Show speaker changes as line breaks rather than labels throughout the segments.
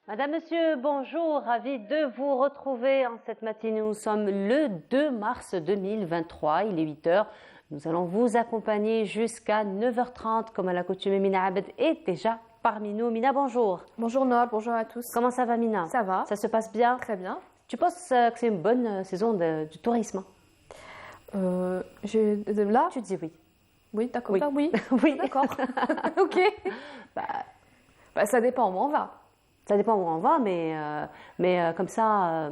Madame, Monsieur, bonjour, ravi de vous retrouver en cette matinée. Nous sommes le 2 mars 2023, il est 8 heures. Nous allons vous accompagner jusqu'à 9h30 comme à l'accoutumée. Mina Abed est déjà parmi nous. Mina, bonjour.
Bonjour Noël, bonjour à tous.
Comment ça va, Mina?
Ça va.
Ça se passe bien?
Très bien.
Tu penses que c'est une bonne saison du tourisme?
Là
Tu dis oui.
Oui, d'accord.
Oui.
Ah, oui.
Oui.
D'accord. Ok. Ça dépend où on va.
Ça dépend où on va, mais comme ça,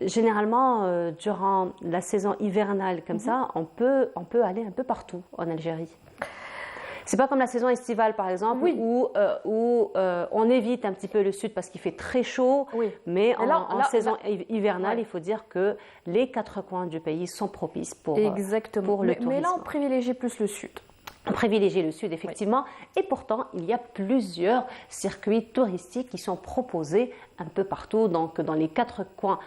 généralement, durant la saison hivernale, comme ça, on peut aller un peu partout en Algérie. C'est pas comme la saison estivale, par exemple,
Oui.
où on évite un petit peu le sud parce qu'il fait très chaud.
Oui.
Mais en saison hivernale,
ouais.
il faut dire que les quatre coins du pays sont propices pour
Exactement.
le tourisme.
Mais là, on privilégie plus le sud.
On privilégie le sud, effectivement, et pourtant, il y a plusieurs circuits touristiques qui sont proposés un peu partout, donc dans les quatre coins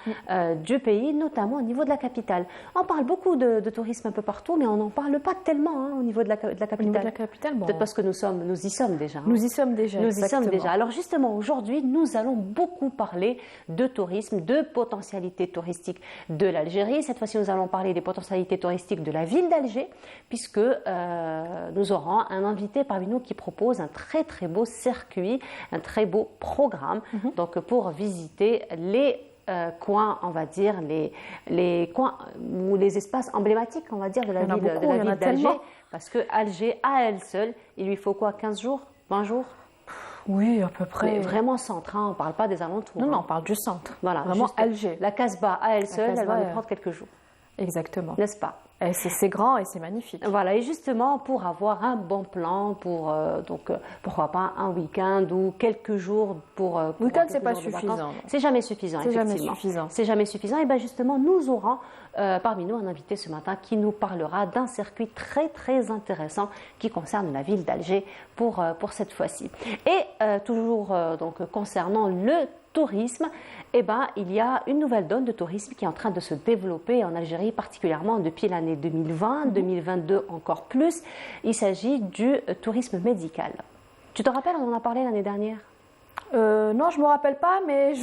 du pays, notamment au niveau de la capitale. On parle beaucoup de tourisme un peu partout, mais on n'en parle pas tellement au niveau de la capitale.
Au niveau de la capitale, bon.
Peut-être parce que nous y sommes déjà.
Nous y sommes déjà.
Nous y
exactement.
sommes déjà. Alors justement, aujourd'hui, nous allons beaucoup parler de tourisme, de potentialités touristiques de l'Algérie. Cette fois-ci, nous allons parler des potentialités touristiques de la ville d'Alger, puisque nous aurons un invité parmi nous qui propose un très très beau circuit, un très beau programme. Donc pour visiter les coins, on va dire, les coins ou les espaces emblématiques, on va dire, de la ville d'Alger. Parce que Alger, à elle seule, il lui faut quoi, 15 jours, 20 jours?
Oui, à peu près.
Mais vraiment centre, on ne parle pas des alentours.
Non, on parle du centre.
Voilà,
vraiment
juste
Alger.
La Casbah, à elle seule, elle va nous prendre quelques jours.
Exactement.
N'est-ce pas?
C'est grand et c'est magnifique.
Voilà, et justement pour avoir un bon plan, pourquoi pas un week-end ou quelques jours pour
week-end, c'est pas suffisant.
C'est jamais suffisant, effectivement. C'est jamais suffisant. Et bien justement, nous aurons parmi nous un invité ce matin qui nous parlera d'un circuit très très intéressant qui concerne la ville d'Alger pour cette fois-ci. Et toujours donc concernant le tourisme, il y a une nouvelle donne de tourisme qui est en train de se développer en Algérie, particulièrement depuis l'année 2020, 2022 encore plus. Il s'agit du tourisme médical. Tu te rappelles, on en a parlé l'année dernière?
Non, je me rappelle pas, mais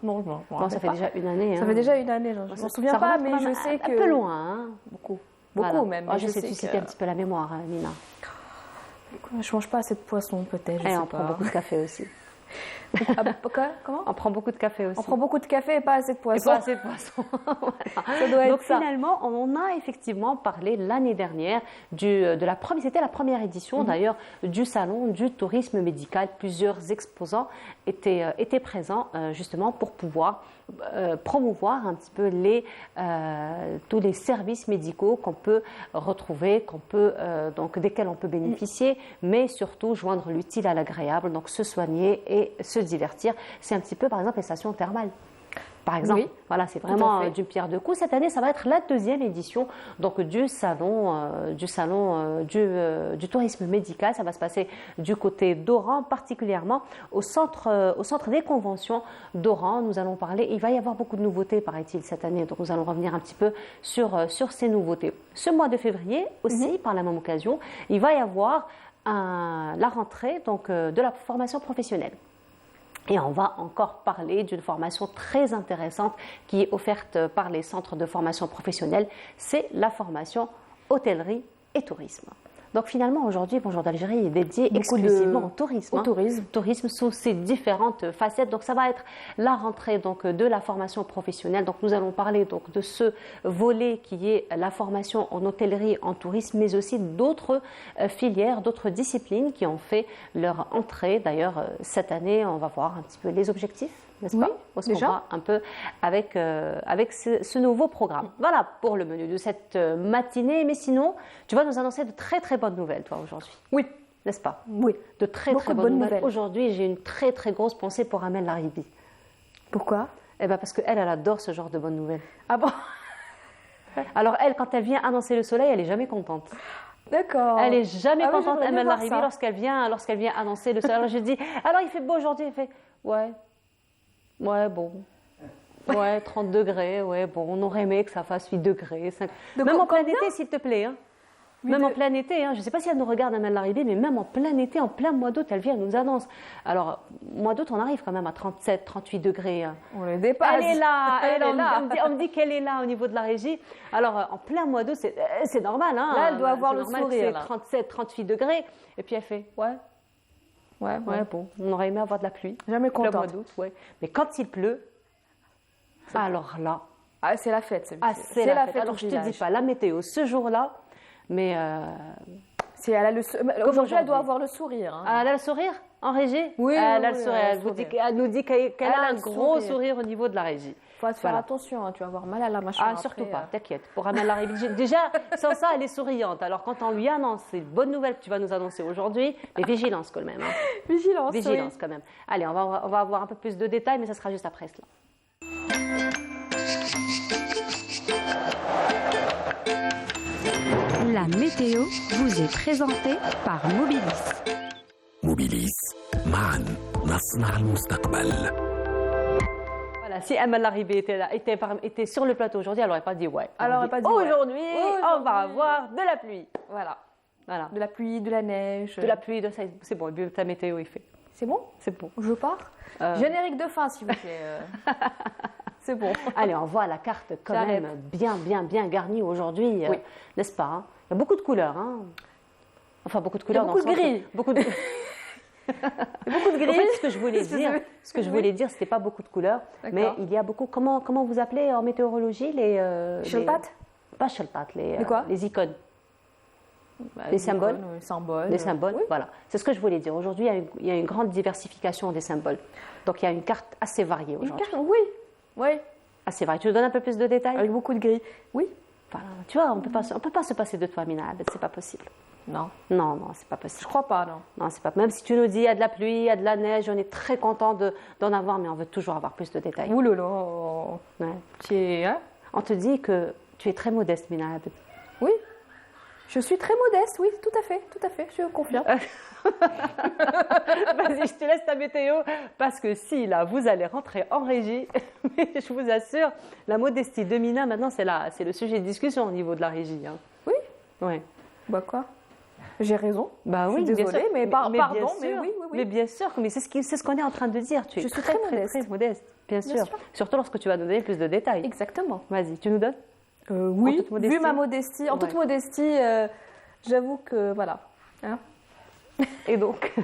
non,
ça fait déjà une année.
Ça fait déjà une année, je m'en souviens pas, mais je sais que
un peu loin, hein.
Beaucoup
Voilà.
même.
Je sais, tu citais un petit peu la mémoire, Nina.
Je mange pas assez de poisson, peut-être.
Et on prend beaucoup de café aussi.
Comment?
On prend beaucoup de café aussi.
On prend beaucoup de café et pas assez de poisson.
Et pas assez de poisson. Voilà.
Ça doit être
donc
ça.
Finalement, on a effectivement parlé l'année dernière c'était la première édition d'ailleurs du salon du tourisme médical. Plusieurs exposants étaient présents justement pour pouvoir promouvoir un petit peu tous les services médicaux qu'on peut retrouver, desquels on peut bénéficier, mais surtout joindre l'utile à l'agréable, donc se soigner et se divertir. C'est un petit peu par exemple les stations thermales. Par exemple,
oui,
voilà, c'est vraiment d'une pierre deux coups. Cette année, ça va être la deuxième édition donc du tourisme médical. Ça va se passer du côté d'Oran, particulièrement au centre des conventions d'Oran. Nous allons parler. Il va y avoir beaucoup de nouveautés, paraît-il, cette année. Donc, nous allons revenir un petit peu sur ces nouveautés. Ce mois de février aussi, par la même occasion, il va y avoir la rentrée de la formation professionnelle. Et on va encore parler d'une formation très intéressante qui est offerte par les centres de formation professionnelle. C'est la formation hôtellerie et tourisme. Donc finalement, aujourd'hui, Bonjour d'Algérie est dédié exclusivement au tourisme. Tourisme sous ses différentes facettes. Donc ça va être la rentrée de la formation professionnelle. Donc nous allons parler de ce volet qui est la formation en hôtellerie, en tourisme, mais aussi d'autres filières, d'autres disciplines qui ont fait leur entrée. D'ailleurs, cette année, on va voir un petit peu les objectifs. N'est-ce pas?
Déjà.
On va un peu avec ce nouveau programme. Voilà pour le menu de cette matinée. Mais sinon, tu vas nous annoncer de très très bonnes nouvelles, toi, aujourd'hui.
Oui.
N'est-ce pas?
Oui.
De très très bonnes nouvelles. Aujourd'hui, j'ai une très très grosse pensée pour Amel Laribi.
Pourquoi?
Parce qu'elle adore ce genre de bonnes nouvelles.
Ah bon?
Alors elle, quand elle vient annoncer le soleil, elle est jamais contente.
D'accord.
Elle est jamais contente, Amel Laribi,
ça.
lorsqu'elle vient annoncer le soleil. Alors je dis, alors il fait beau aujourd'hui, elle fait, ouais, bon. Ouais, 30 degrés, ouais, bon, on aurait aimé que ça fasse 8 degrés. 5... Même en plein été, s'il te plaît. Hein. Même en plein été, hein, je ne sais pas si elle nous regarde à l'arrivée, mais même en plein été, en plein mois d'août, elle vient, elle nous annonce. Alors, mois d'août, on arrive quand même à 37, 38 degrés. Hein.
On le dépasse.
Elle est là,
Elle est là.
On me dit qu'elle est là au niveau de la régie. Alors, en plein mois d'août, c'est normal. Hein,
là, elle doit avoir le
normal,
sourire.
C'est 37, 38 degrés. Et puis elle fait, ouais, bon, on aurait aimé avoir de la pluie.
Jamais contente.
Le mois d'août, ouais. Mais quand il pleut, alors là...
Ah, c'est la fête.
C'est la fête. Alors, je ne te dis pas, la météo, ce jour-là, mais...
Aujourd'hui, elle doit avoir le sourire. Hein.
Elle a le sourire en régie?
Oui,
elle a le
oui,
sourire. Elle nous dit qu'elle a un gros sourire au niveau de la régie.
Il faut faire attention, hein, tu vas avoir mal à la mâchoire.
Ah, surtout pas, t'inquiète. Pour Amel Larribi, déjà, sans ça, elle est souriante. Alors, quand on lui annonce, c'est une bonne nouvelle que tu vas nous annoncer aujourd'hui, mais vigilance quand même. Hein.
Vigilance
quand même. Allez, on va avoir un peu plus de détails, mais ça sera juste après cela.
La météo vous est présentée par Mobilis.
Mobilis, معاً نصنع المستقبل.
Voilà, si Amel Larribi était sur le plateau aujourd'hui, elle n'aurait pas dit ouais.
Elle n'aurait pas dit
aujourd'hui, on va avoir de la pluie.
Voilà.
De
la pluie, de la neige.
De la pluie, c'est bon, ta météo, il fait.
C'est bon?
C'est bon.
Je pars. Générique de fin, s'il vous plaît. C'est bon.
Allez, on voit la carte quand même bien garnie aujourd'hui, n'est-ce pas? Hein? Il y a beaucoup de couleurs. Hein? Enfin, beaucoup de couleurs.
Il y a beaucoup de gris.
Beaucoup de...
beaucoup de gris.
En fait, ce que je voulais dire, c'était pas beaucoup de couleurs, mais il y a beaucoup. Comment vous appelez en météorologie les
Sheltat?
Pas sheltat, les icônes.
Les
symboles. Les symboles,
oui.
Voilà. C'est ce que je voulais dire. Aujourd'hui, il y a une grande diversification des symboles. Donc, il y a une carte assez variée aujourd'hui.
Oui.
Assez variée. Tu nous donnes un peu plus de détails?
Avec beaucoup de gris. Oui.
Voilà. Tu vois, on peut pas se passer de toi, Mina. C'est pas possible.
Non,
c'est pas possible.
Je crois pas, non.
Non, c'est pas. Même si tu nous dis il y a de la pluie, il y a de la neige, on est très content d'en avoir, mais on veut toujours avoir plus de détails.
Ouh là là.
Ouais. On te dit que tu es très modeste, Mina Abed.
Oui. Je suis très modeste, oui, tout à fait, je confirme.
Vas-y, je te laisse ta météo, parce que si, là, vous allez rentrer en régie, mais je vous assure, la modestie de Mina, maintenant, c'est le sujet de discussion au niveau de la régie. Hein.
Oui.
Ouais.
Bah quoi? J'ai raison.
Bah oui,
désolée, mais pardon, mais oui.
Mais bien sûr, mais c'est ce qu'on est en train de dire. Tu es très modeste, bien sûr. Surtout lorsque tu vas nous donner plus de détails.
Exactement.
Vas-y, tu nous donnes?
Oui, vu ma modestie, en toute modestie, j'avoue que voilà. Hein.
Et donc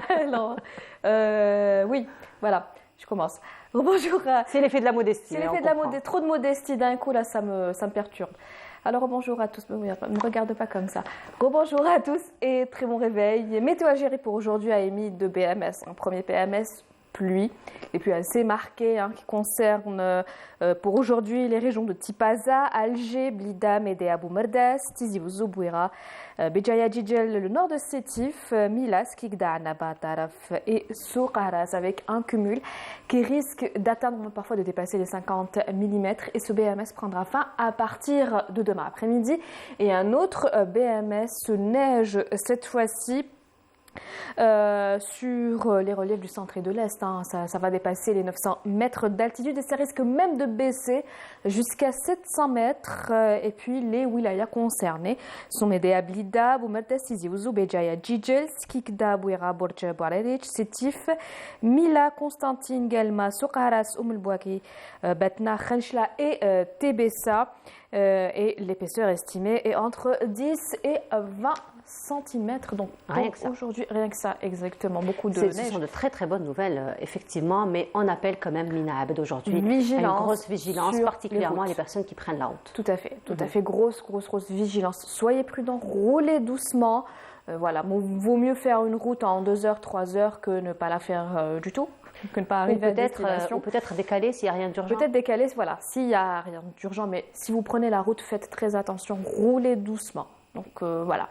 alors, oui, voilà, je commence. Bonjour.
C'est l'effet de la modestie.
C'est l'effet de la modestie. Trop de modestie d'un coup, là, ça me perturbe. Alors, bonjour à tous. Ne me regarde pas comme ça. Bonjour à tous et très bon réveil. Météo Algérie pour aujourd'hui a émis 2 BMS. Un premier PMS, pluie, et puis assez marqué, qui concerne pour aujourd'hui les régions de Tipaza, Alger, Blida, Médéa, Boumerdas, Tizi Ouzou, Bouira, Béjaïa Djidjel, le nord de Sétif, Milas, Kikda, Naba, Taraf et Soukaras, avec un cumul qui risque d'atteindre, parfois de dépasser les 50 mm. Et ce BMS prendra fin à partir de demain après-midi. Et un autre BMS neige cette fois-ci sur les reliefs du centre et de l'est. Ça va dépasser les 900 mètres d'altitude et ça risque même de baisser jusqu'à 700 mètres. Et puis les wilayas concernés sont Médéa, Blida, Boumerdas, Tizi Ouzou, Béjaïa, Djidjel, Skikda, Bouira, Borja, Bouaredic, Sétif, Mila, Constantine, Guelma, Soukaras, Oumelbouaki, Batna, Khenchla et Tébessa. Et l'épaisseur estimée est entre 10 et 20 cm. Donc aujourd'hui, rien que ça, exactement. Beaucoup de neige.
Ce sont de très très bonnes nouvelles, effectivement, mais on appelle quand même Mina Abed aujourd'hui
une
grosse vigilance, particulièrement les personnes qui prennent la route.
Tout à fait. Grosse vigilance. Soyez prudents, roulez doucement. Voilà, vaut mieux faire une route en 2 heures, 3 heures que ne pas la faire du tout. Que ne pas arriver à destination.
Ou peut-être décaler s'il n'y a rien d'urgent.
Peut-être décaler, voilà, s'il n'y a rien d'urgent. Mais si vous prenez la route, faites très attention, roulez doucement. Donc voilà.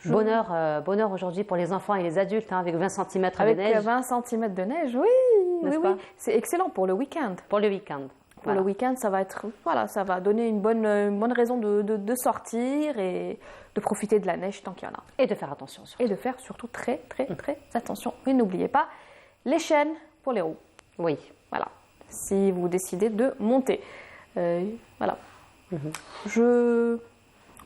Bonheur aujourd'hui pour les enfants et les adultes, avec 20 cm de neige.
Avec 20 cm de neige, oui. C'est excellent pour le week-end.
Pour le week-end.
Pour le week-end, ça va donner une bonne raison de sortir et de profiter de la neige tant qu'il y en a.
Et de faire attention. Surtout.
Et de faire surtout très attention. Et n'oubliez pas les chaînes pour les roues.
Oui.
Voilà. Si vous décidez de monter. Voilà.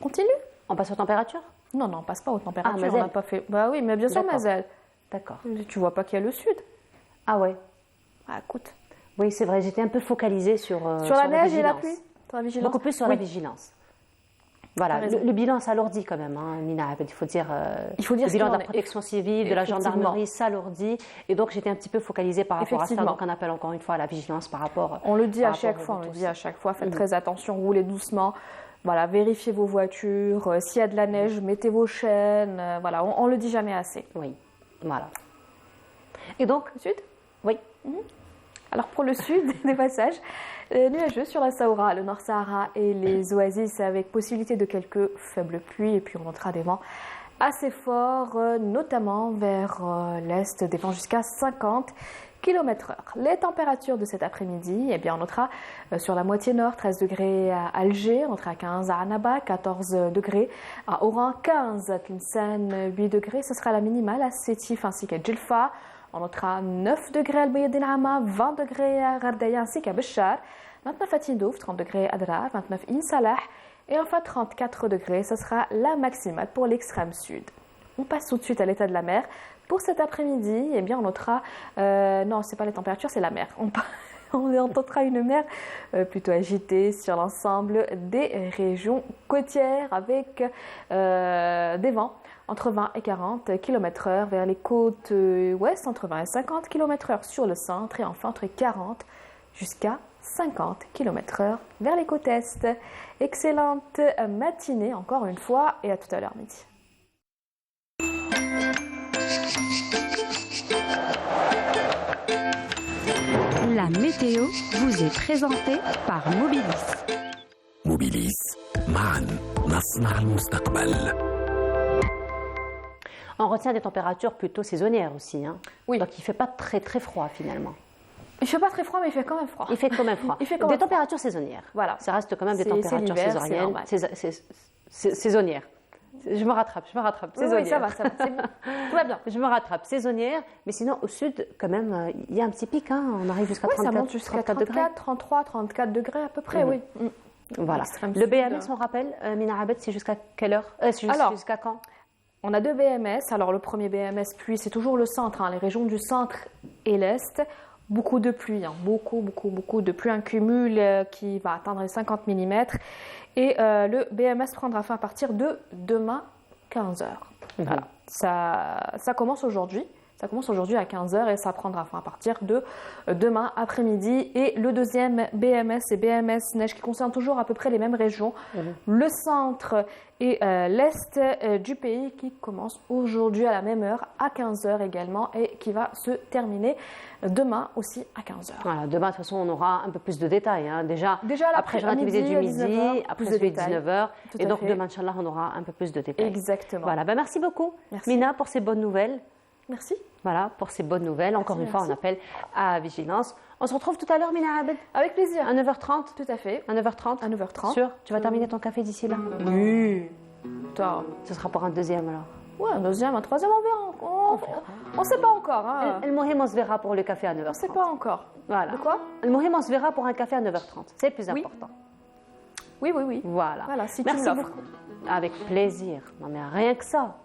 Continue.
On passe aux températures?
Non, non, on passe pas aux températures.
Mazel.
On n'a pas fait. Bah oui, mais bien sûr,
D'accord.
Mazel.
D'accord.
Tu vois pas qu'il y a le sud.
Ah ouais.
Ah, écoute.
Oui, c'est vrai, j'étais un peu focalisée sur
Sur la neige et la
vigilance.
pluie. Sur la vigilance.
Beaucoup plus sur la vigilance. Voilà,
T'as raison.
le bilan s'alourdit quand même, hein, Mina Abed, il faut dire
Il faut dire
le
ce
bilan
qu'il
de
en
la
est.
protection civile, de la
Effectivement.
gendarmerie s'alourdit. Et donc, j'étais un petit peu focalisée par rapport à ça.
Effectivement.
Donc, on appelle encore une fois à la vigilance par rapport.
On le dit
par
à chaque
rapport
fois,
au
on le
retour.
dit à chaque fois, faites très attention, roulez doucement. Voilà, vérifiez vos voitures, s'il y a de la neige, mettez vos chaînes. Voilà, on le dit jamais assez.
Oui, voilà. Et donc,
Le sud.
oui,
Alors pour le sud, des passages nuageux sur la Sahara, le Nord Sahara et les oasis avec possibilité de quelques faibles pluies. Et puis on notera des vents assez forts, notamment vers l'est, des vents jusqu'à 50 km/h. Les températures de cet après-midi, eh bien on notera sur la moitié nord 13 degrés à Alger, on notera 15 à Annaba, 14 degrés à Oran, 15 à Tlemcen, 8 degrés, ce sera la minimale à Sétif ainsi qu'à Djelfa. On notera 9 degrés à Al-Bayad Nama, 20 degrés à Gardaya ainsi qu'à Béchar, 29 à Tindouf, 30 degrés à Drar, 29 à Insalah et enfin 34 degrés, ce sera la maximale pour l'extrême sud. On passe tout de suite à l'état de la mer. Pour cet après-midi, eh bien on notera, non c'est pas les températures, c'est la mer. On notera une mer plutôt agitée sur l'ensemble des régions côtières avec des vents entre 20 et 40 km/h vers les côtes ouest, entre 20 et 50 km/h sur le centre et enfin entre 40 jusqu'à 50 km/h vers les côtes est. Excellente matinée encore une fois et à tout à l'heure midi.
La météo vous est présentée par Mobilis.
موبيليس معا نصنع المستقبل.
on retient des températures plutôt saisonnières aussi. Hein.
Oui.
Donc, il ne fait pas très très froid finalement.
Il fait pas très froid mais il fait quand même froid.
Il fait quand même froid.
Il fait quand
des
même froid.
températures saisonnières.
Voilà.
Ça reste quand même des
C'est
températures
l'hiver, c'est
saisonnières.
normal.
Saisonnières. Je me rattrape.
Oui,
Saisonnières.
ça va, c'est bon. Tout va bien.
Je me rattrape, saisonnière, mais sinon au sud, quand même, il y a un petit pic, hein. On arrive jusqu'à
Ouais, ça
34,
monte jusqu'à
34 degrés.
34, 33, 34 degrés à peu près, oui.
Voilà.
L'extrême
Le
sud,
BMS, on rappelle, Mina Abed, c'est jusqu'à quelle heure
Alors,
jusqu'à quand?
On a deux BMS. Alors le premier BMS pluie, c'est toujours le centre, hein, les régions du centre et l'est. Beaucoup de pluie, hein, beaucoup de pluie, un cumul qui va atteindre les 50 mm. Et le BMS prendra fin à partir de demain 15h. Voilà. Ça commence aujourd'hui. Ça commence aujourd'hui à 15h et ça prendra fin à partir de demain après-midi. Et le deuxième BMS, c'est BMS neige qui concerne toujours à peu près les mêmes régions. Le centre et l'est du pays qui commence aujourd'hui à la même heure, à 15h également, et qui va se terminer demain aussi à 15h.
Voilà, demain, de toute façon, on aura un peu plus de détails. Hein. Déjà après
à
l'activité
midi,
du
à
midi,
19h,
après
plus de
celui de
détails.
19h.
Tout
Et
à
donc,
fait.
demain, Inch'Allah, on aura un peu plus de détails.
Exactement.
Voilà, ben, merci beaucoup,
Merci.
Mina, pour ces bonnes nouvelles.
Merci.
Voilà, pour ces bonnes nouvelles. Encore une fois, on
merci.
appelle à vigilance. On se retrouve tout à l'heure, Mina Abed,
Avec plaisir.
à 9h30.
Tout à fait.
À 9h30.
À 9h30.
Sûr? Tu vas terminer ton café d'ici là?
Oui. Toi.
Ce sera pour un deuxième alors.
Ouais, un deuxième, un troisième, on verra. On ne sait pas encore. Hein.
Le Mohim, on se verra pour le café à 9h30.
On ne sait pas encore.
Voilà.
De quoi?
Le Mohim, on se verra pour un café à 9h30. C'est le plus
Oui.
important.
Oui.
Voilà.
Voilà, si tu
Merci
me l'offres.
beaucoup. Avec plaisir. Non, mais rien que ça.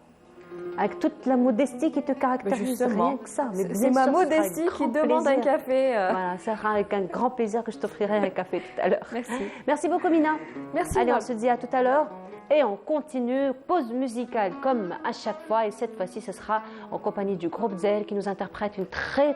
Avec toute la modestie qui te caractérise,
justement,
rien que ça. Mais bien
C'est ma
sûr, ce sera avec
modestie qui
grand
demande un
plaisir.
café.
Voilà, ça sera avec un grand plaisir que je t'offrirai un café tout à l'heure.
Merci.
Merci beaucoup, Mina.
Merci,
Allez, on
Mab.
se dit à tout à l'heure. Et on continue, pause musicale comme à chaque fois. Et cette fois-ci, ce sera en compagnie du groupe Zel qui nous interprète une très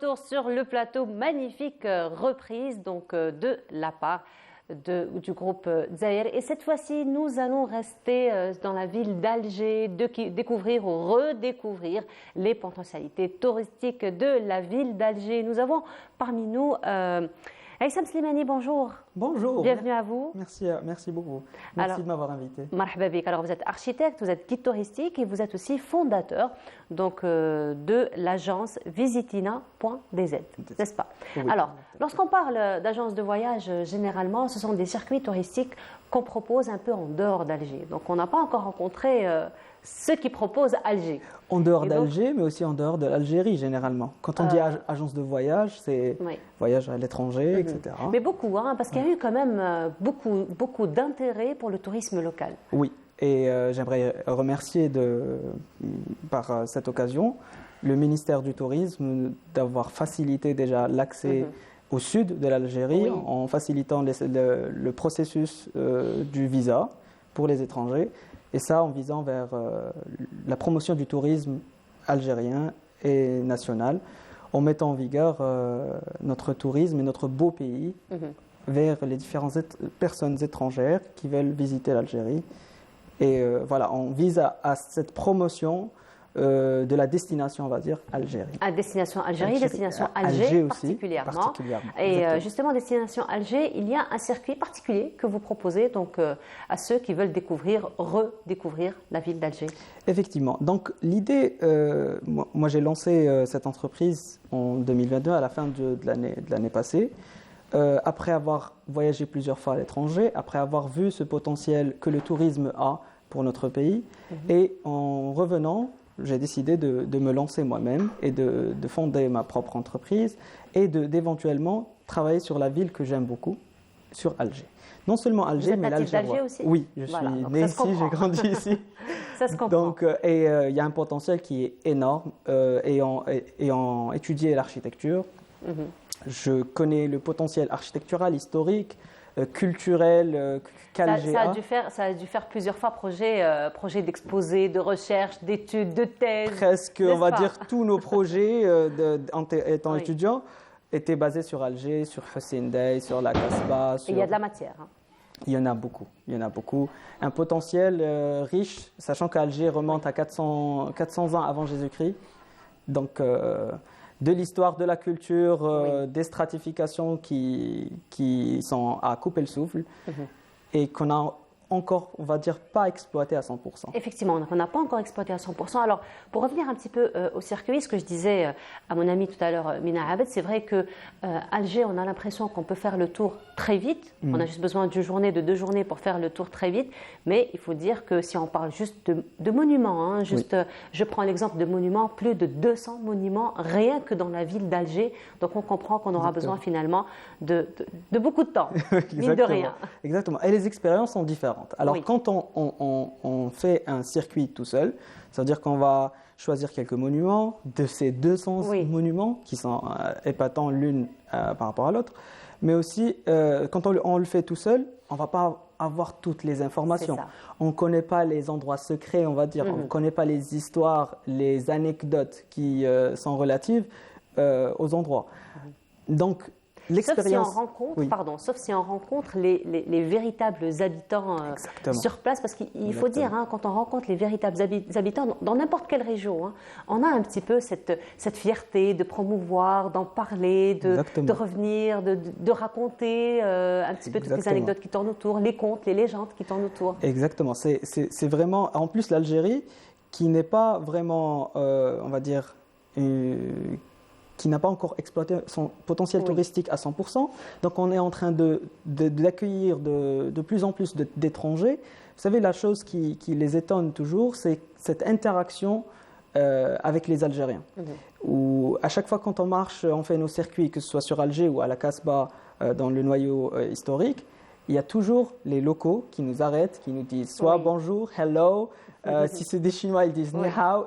Retour sur le plateau, magnifique reprise donc de la part du groupe Zahir. Et cette fois-ci, nous allons rester dans la ville d'Alger, découvrir ou redécouvrir les potentialités touristiques de la ville d'Alger. Nous avons parmi nous Aïssam Slimani, bonjour.
Bonjour.
Bienvenue à vous.
Merci beaucoup. Merci de m'avoir invité.
Marhaba bik. Alors vous êtes architecte, vous êtes guide touristique et vous êtes aussi fondateur donc, de l'agence visitina.dz, n'est-ce pas?
Oui.
Alors, lorsqu'on parle d'agence de voyage, généralement, ce sont des circuits touristiques qu'on propose un peu en dehors d'Alger. Donc on n'a pas encore rencontré ceux qui proposent Alger.
En dehors d'Alger, mais aussi en dehors de l'Algérie, généralement. Quand on dit agence de voyage, c'est voyage à l'étranger, etc.
Mais beaucoup, hein, parce qu'il y a eu quand même beaucoup d'intérêt pour le tourisme local.
Oui, et j'aimerais remercier par cette occasion le ministère du Tourisme d'avoir facilité déjà l'accès au sud de l'Algérie en facilitant le processus du visa pour les étrangers. Et ça en visant vers la promotion du tourisme algérien et national, en mettant en vigueur notre tourisme et notre beau pays vers les différentes personnes étrangères qui veulent visiter l'Algérie. Et voilà, on vise à cette promotion de la destination, on va dire, Algérie.
À destination Algérie, destination Alger
aussi,
particulièrement. Et justement, destination Alger, il y a un circuit particulier que vous proposez donc, à ceux qui veulent redécouvrir la ville d'Alger.
Effectivement. Donc l'idée, moi j'ai lancé cette entreprise en 2022, à la fin de l'année passée, après avoir voyagé plusieurs fois à l'étranger, après avoir vu ce potentiel que le tourisme a pour notre pays, et en revenant, j'ai décidé de me lancer moi-même et de fonder ma propre entreprise et d'éventuellement travailler sur la ville que j'aime beaucoup, sur Alger. Non seulement Alger, mais l'Algérie.
Vous êtes natif d'Alger aussi?
Oui, je suis né ici, j'ai grandi ici.
Ça se comprend.
Donc, il y a un potentiel qui est énorme. Ayant étudié l'architecture, je connais le potentiel architectural, historique, culturel qu'Alger a.
Ça a dû faire plusieurs fois projet d'exposé, de recherche, d'études, de thèse.
Presque, on va dire, tous nos projets étant étudiants étaient basés sur Alger, sur Hussein Dey, sur la Casbah.
Et il y a de la matière. Hein.
Il y en a beaucoup. Un potentiel riche, sachant qu'Alger remonte à 400 ans avant Jésus-Christ. Donc, de l'histoire, de la culture, des stratifications qui sont à couper le souffle et qu'on a encore, on va dire, pas exploité à 100%.
Effectivement, on n'a pas encore exploité à 100%. Alors, pour revenir un petit peu au circuit, ce que je disais à mon ami tout à l'heure, Mina Abed, c'est vrai que Alger, on a l'impression qu'on peut faire le tour très vite. On a juste besoin d'une journée, de 2 journées pour faire le tour très vite. Mais il faut dire que si on parle juste de monuments, hein, je prends l'exemple de monuments, plus de 200 monuments rien que dans la ville d'Alger. Donc, on comprend qu'on aura besoin finalement de beaucoup de temps, mine de rien.
Exactement. Et les expériences sont différentes. Alors, quand on fait un circuit tout seul, ça veut dire qu'on va choisir quelques monuments, de ces 200 monuments qui sont épatants l'une par rapport à l'autre, mais aussi, quand on le fait tout seul, on ne va pas avoir toutes les informations. On ne connaît pas les endroits secrets, on va dire, on ne connaît pas les histoires, les anecdotes qui sont relatives aux endroits. Donc, l'expérience.
Sauf si on rencontre les véritables habitants sur place, parce qu'il faut dire, hein, quand on rencontre les véritables habitants dans n'importe quelle région, hein, on a un petit peu cette fierté de promouvoir, d'en parler, de revenir, de raconter un petit peu toutes les anecdotes qui tournent autour, les contes, les légendes qui tournent autour.
Exactement. C'est vraiment, en plus, l'Algérie, qui n'est pas vraiment, on va dire, qui n'a pas encore exploité son potentiel touristique à 100%. Donc, on est en train d'accueillir de plus en plus d'étrangers. Vous savez, la chose qui les étonne toujours, c'est cette interaction avec les Algériens. Où, à chaque fois quand on marche, on fait nos circuits, que ce soit sur Alger ou à la Casbah, dans le noyau historique, il y a toujours les locaux qui nous arrêtent, qui nous disent soit bonjour, hello. Si c'est des Chinois, ils disent ni hao.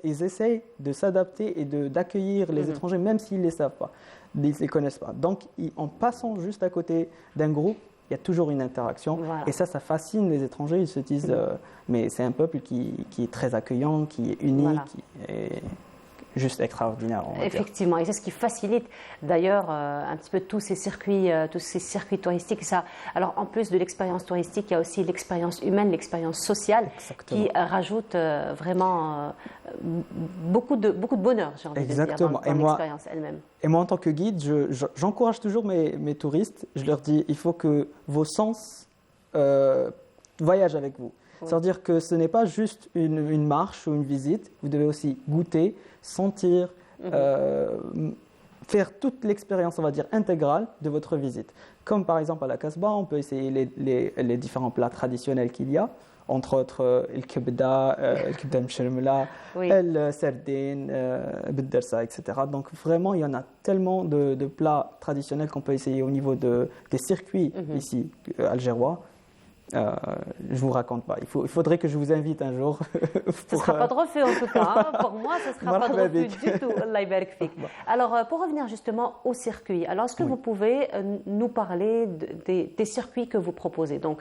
Ils essayent de s'adapter et d'accueillir les étrangers, même s'ils ne les savent pas, ils ne les connaissent pas. Donc, en passant juste à côté d'un groupe, il y a toujours une interaction. Et ça fascine les étrangers. Ils se disent, mais c'est un peuple qui est très accueillant, qui est unique. juste extraordinaire. On va dire.
Effectivement, et c'est ce qui facilite d'ailleurs un petit peu tous ces circuits touristiques. Ça, alors en plus de l'expérience touristique, il y a aussi l'expérience humaine, l'expérience sociale qui rajoute vraiment beaucoup de bonheur, j'ai envie de dire, dans l'expérience elle-même.
Et moi, en tant que guide, j'encourage toujours mes touristes. Je leur dis, il faut que vos sens voyagent avec vous. Oui. C'est-à-dire que ce n'est pas juste une marche ou une visite. Vous devez aussi goûter, sentir, faire toute l'expérience, on va dire, intégrale de votre visite. Comme par exemple à la Casbah, on peut essayer les différents plats traditionnels qu'il y a, entre autres le kebda, le kebda mshelmla, le sardine, le dersa, etc. Donc vraiment, il y en a tellement de plats traditionnels qu'on peut essayer au niveau des circuits ici algérois. Je ne vous raconte pas. Il faudrait que je vous invite un jour.
Ce ne sera pas de refait en tout cas. Hein. Pour moi, ce ne sera pas de refait du tout. Allah yabarak fik. Alors, pour revenir justement au circuit, alors est-ce que vous pouvez nous parler des circuits que vous proposez? Donc,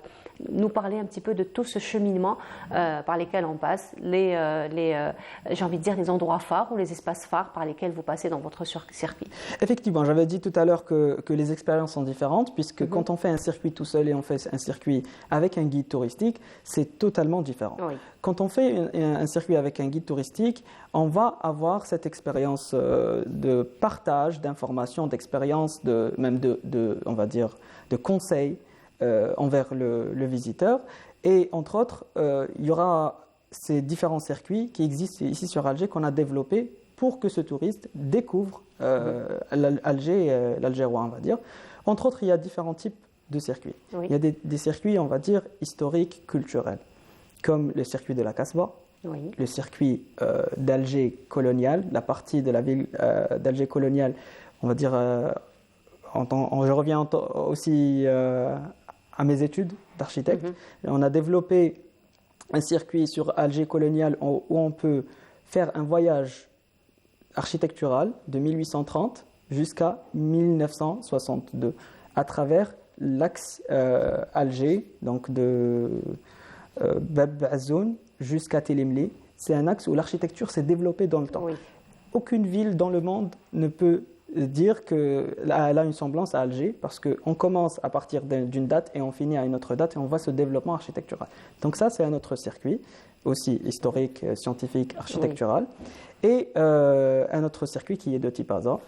nous parler un petit peu de tout ce cheminement par lesquels on passe, j'ai envie de dire les endroits phares ou les espaces phares par lesquels vous passez dans votre circuit.
Effectivement, j'avais dit tout à l'heure que les expériences sont différentes, puisque quand on fait un circuit tout seul et on fait un circuit avec un guide touristique, c'est totalement différent. Oui. Quand on fait un circuit avec un guide touristique, on va avoir cette expérience de partage d'informations, d'expériences, même on va dire, de conseils envers le visiteur. Et entre autres, il y aura ces différents circuits qui existent ici sur Alger qu'on a développés pour que ce touriste découvre Alger, l'Algérois, on va dire. Entre autres, il y a différents types de circuits. Oui. Il y a des circuits, on va dire, historiques, culturels, comme le circuit de la Casbah, le circuit d'Alger colonial, la partie de la ville d'Alger coloniale, on va dire, je reviens aussi à mes études d'architecte. On a développé un circuit sur Alger colonial où on peut faire un voyage architectural de 1830 jusqu'à 1962 à travers l'axe Alger, donc de Bab Azoun jusqu'à Télimli. C'est un axe où l'architecture s'est développée dans le temps. Oui. Aucune ville dans le monde ne peut dire qu'elle a une semblance à Alger, parce qu'on commence à partir d'une date et on finit à une autre date et on voit ce développement architectural. Donc ça, c'est un autre circuit, aussi historique, scientifique, architectural. Oui. Et un autre circuit qui est de Tipaza,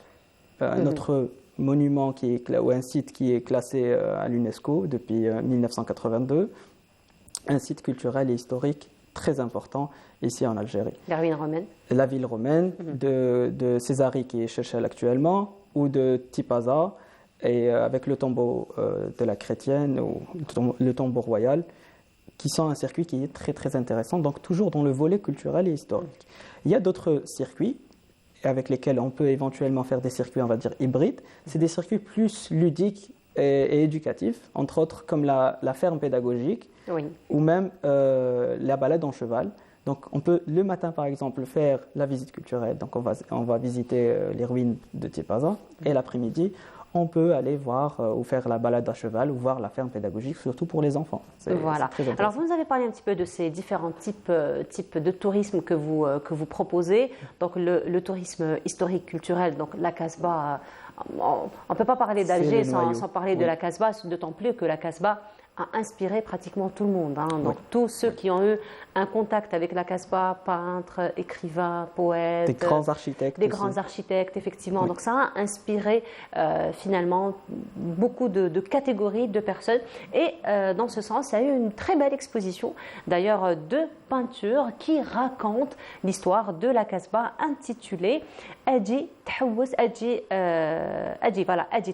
un autre monument ou un site qui est classé à l'UNESCO depuis 1982, un site culturel et historique très important ici en Algérie.
La ville romaine.
La ville romaine de Césarée qui est Chechel actuellement, ou de Tipaza, et avec le tombeau de la chrétienne ou le tombeau royal, qui sont un circuit qui est très très intéressant, donc toujours dans le volet culturel et historique. Il y a d'autres circuits avec lesquels on peut éventuellement faire des circuits, on va dire, hybrides. C'est des circuits plus ludiques et éducatifs, entre autres comme la ferme pédagogique, ou même la balade en cheval. Donc on peut le matin par exemple faire la visite culturelle, donc on va visiter les ruines de Tipaza, et l'après-midi on peut aller voir ou faire la balade à cheval ou voir la ferme pédagogique, surtout pour les enfants.
Voilà. Alors vous nous avez parlé un petit peu de ces différents types de tourisme que vous proposez. Donc le tourisme historique culturel, donc la Casbah, on ne peut pas parler d'Alger sans parler de la Casbah, d'autant plus que la Casbah a inspiré pratiquement tout le monde. Hein. Donc tous ceux qui ont eu un contact avec la Casbah, peintres, écrivains, poètes,
des grands architectes.
Des grands architectes, effectivement. Donc ça a inspiré finalement beaucoup de catégories de personnes. Et dans ce sens, il y a eu une très belle exposition, d'ailleurs, de peintures qui racontent l'histoire de la Casbah, intitulée Aji Tahawus, Aji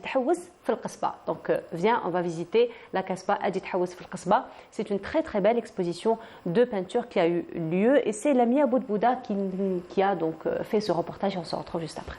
Tahawus fil Casbah. Donc viens, on va visiter la Casbah Aji Tahawus fil Casbah. C'est une très très belle exposition de peinture qui a eu lieu, et c'est Lamia Boudbouda qui a donc fait ce reportage, et on se retrouve juste après.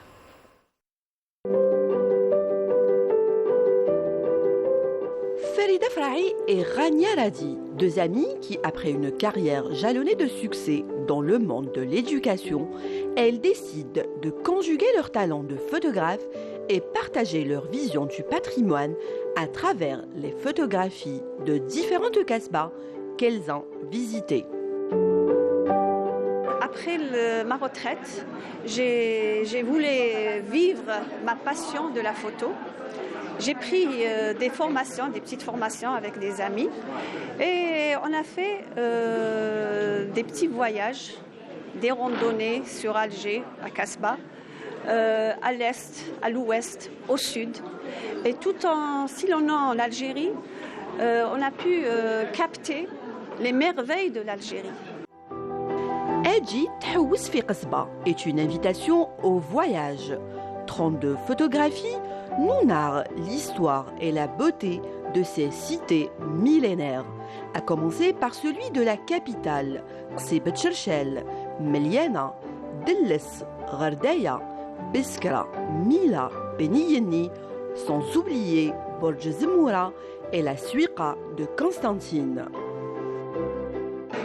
Farida Frahi et Rania Radi, deux amies qui, après une carrière jalonnée de succès dans le monde de l'éducation, elles décident de conjuguer leur talent de photographe et partager leur vision du patrimoine à travers les photographies de différentes Casbahs qu'elles ont visitées.
après ma retraite, j'ai voulu vivre ma passion de la photo. J'ai pris des formations, des petites formations avec des amis et on a fait des petits voyages, des randonnées sur Alger, à Casbah, à l'est, à l'ouest, au sud. Et tout en sillonnant en Algérie, on a pu capter les merveilles de l'Algérie.
Adji Tḥawes fi Qasba est une invitation au voyage. 32 photographies nous narrent l'histoire et la beauté de ces cités millénaires, à commencer par celui de la capitale, Sibet Cherchel, Meliana, Delles, Ghardaya, Biskra, Mila, Beniyeni, sans oublier Borj Zemoura et la Suiqa de Constantine.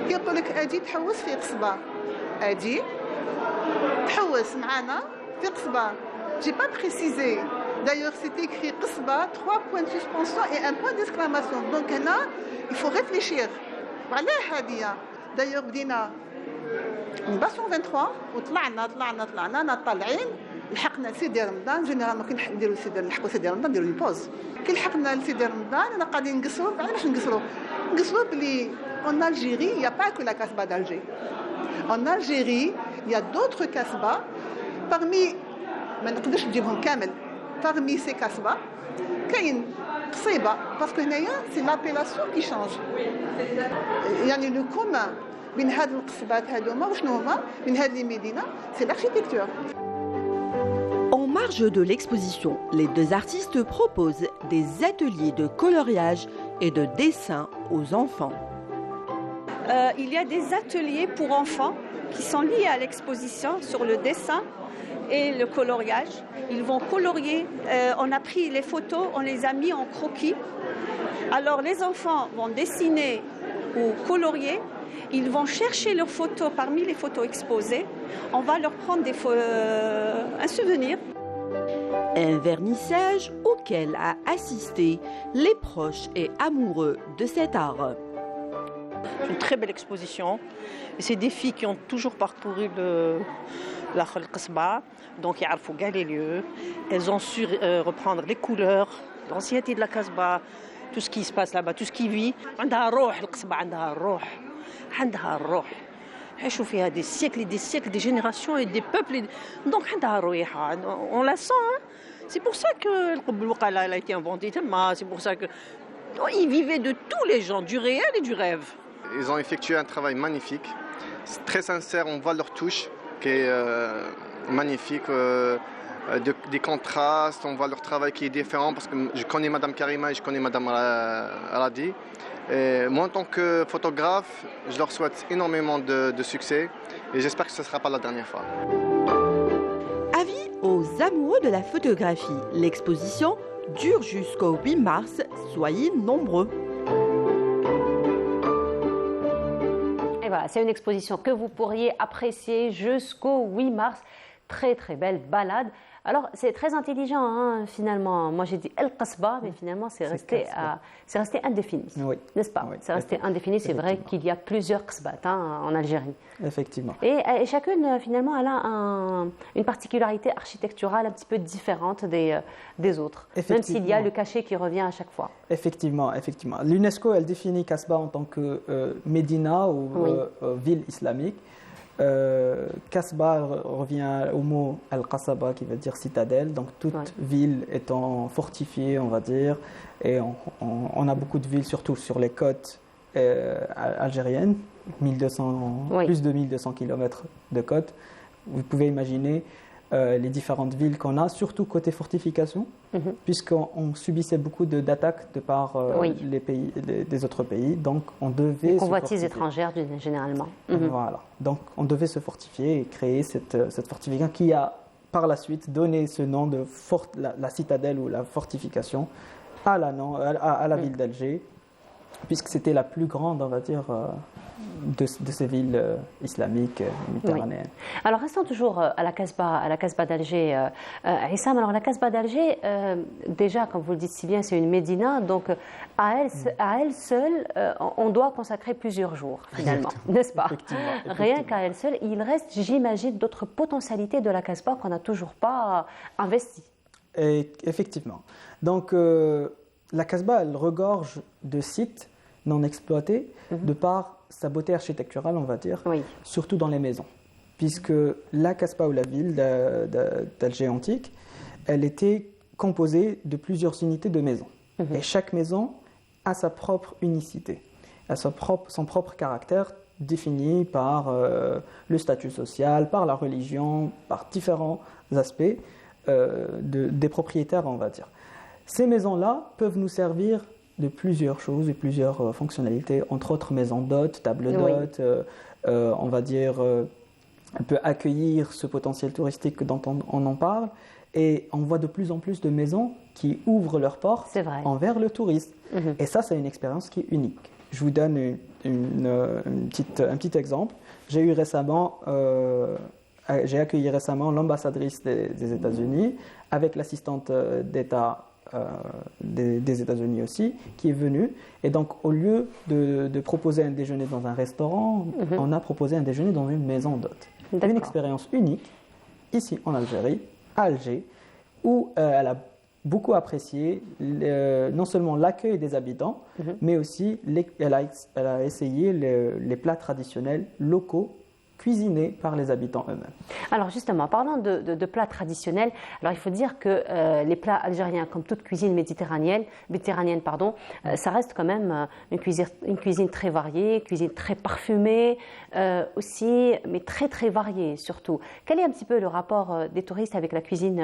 كيقول لك اجي تحوس في قصبه اجي تحوس معنا في قصبه j'ai pas précisé d'ailleurs c'est écrit قصبه 3 points de suspension et un point d'exclamation donc هنا il faut réfléchir وعلاه هاديه d'ailleurs بدينا من باسون 23 وطلعنا طالعين لحقنا سيدي رمضان جينيرالمون كي نلحقوا سيدي رمضان نديروا لي بوز كي لحقنا لسيدي رمضان انا قاعدين نقصروا علاش نقصروا بلي en Algérie, il n'y a pas que la Casbah d'Alger. En Algérie, il y a d'autres Casbahs. Parmi ces Casbahs, il y a une Qsiba, parce que c'est l'appellation qui change. Il y a le commun بين هاد القصبات هادوما وشنو هما من هاد لي مدينه c'est l'architecture.
En marge de l'exposition, les deux artistes proposent des ateliers de coloriage et de dessin aux enfants.
Il y a des ateliers pour enfants qui sont liés à l'exposition sur le dessin et le coloriage. Ils vont colorier. On a pris les photos, on les a mis en croquis. Alors les enfants vont dessiner ou colorier. Ils vont chercher leurs photos parmi les photos exposées. On va leur prendre un souvenir.
Un vernissage auquel a assisté les proches et amoureux de cet art.
Une très belle exposition. Et c'est des filles qui ont toujours parcouru la Qasbah, donc ils connaissent les lieux. Elles ont su reprendre les couleurs, l'ancienneté de la Qasbah, tout ce qui se passe là-bas, tout ce qui vit. عندها روح القصبة عندها الروح عندها الروح عاشوا فيها des siècles et des siècles, des générations et des peuples. Donc عندها رويحة, on la sent. Hein. C'est pour ça que le Qub al-Waqala a été inventé. C'est pour ça que ils vivaient de tous les gens, du réel et du rêve.
Ils ont effectué un travail magnifique, c'est très sincère, on voit leur touche qui est magnifique, des contrastes, on voit leur travail qui est différent parce que je connais Madame Karima et je connais Madame Radi. Et moi en tant que photographe, je leur souhaite énormément de succès et j'espère que ce ne sera pas la dernière fois.
Avis aux amoureux de la photographie, l'exposition dure jusqu'au 8 mars, soyez nombreux.
Et voilà, c'est une exposition que vous pourriez apprécier jusqu'au 8 mars. Très très belle balade. Alors c'est très intelligent hein, finalement. Moi j'ai dit El Qasbah, mais finalement c'est resté indéfini,
oui.
N'est-ce pas? Oui, c'est resté indéfini. C'est vrai qu'il y a plusieurs Qasbats hein, en Algérie.
Effectivement.
Et chacune finalement elle a une particularité architecturale un petit peu différente des autres, même s'il y a le cachet qui revient à chaque fois.
Effectivement. L'UNESCO elle définit Casbah en tant que médina ou ville islamique. Casbah revient au mot Al-Qasaba qui veut dire citadelle, donc toute ville étant fortifiée, on va dire, et on a beaucoup de villes, surtout sur les côtes algériennes, plus de 1200 km de côtes. Vous pouvez imaginer les différentes villes qu'on a, surtout côté fortification, puisqu'on subissait beaucoup d'attaques de par les pays, des autres pays, donc on devait
les convoitises étrangères généralement.
Voilà, donc on devait se fortifier et créer cette fortification qui a par la suite donné ce nom de la citadelle ou la fortification à la ville d'Alger. puisque c'était la plus grande, on va dire, de ces villes islamiques méditerranéennes.
Oui. Alors restons toujours à la Casbah d'Alger. Issam, alors la Casbah d'Alger, déjà, comme vous le dites si bien, c'est une médina, donc à elle seule, on doit consacrer plusieurs jours, finalement, n'est-ce pas? Rien qu'à elle seule, il reste, j'imagine, d'autres potentialités de la Casbah qu'on n'a toujours pas investies.
Et effectivement. Donc la Casbah, elle regorge de sites non exploités de par sa beauté architecturale, on va dire, surtout dans les maisons. Puisque la Casbah ou la ville d'Alger antique, elle était composée de plusieurs unités de maisons. Et chaque maison a sa propre unicité, a son propre caractère défini par le statut social, par la religion, par différents aspects des propriétaires, on va dire. Ces maisons-là peuvent nous servir de plusieurs choses, de plusieurs fonctionnalités, entre autres maisons d'hôtes, tables d'hôtes, on va dire, elle peut accueillir ce potentiel touristique dont on en parle, et on voit de plus en plus de maisons qui ouvrent leurs portes envers le touriste. Et ça, c'est une expérience qui est unique. Je vous donne un petit exemple. J'ai accueilli récemment l'ambassadrice des États-Unis avec l'assistante d'État des États-Unis aussi, qui est venue. Et donc, au lieu de proposer un déjeuner dans un restaurant, on a proposé un déjeuner dans une maison d'hôtes. Une expérience unique, ici en Algérie, à Alger, où elle a beaucoup apprécié non seulement l'accueil des habitants, mais aussi elle a essayé les plats traditionnels locaux cuisinés par les habitants eux-mêmes.
Alors justement, parlant de plats traditionnels, alors il faut dire que les plats algériens, comme toute cuisine méditerranéenne, ça reste quand même une cuisine très variée, une cuisine très parfumée aussi, mais très très variée surtout. Quel est un petit peu le rapport des touristes avec la cuisine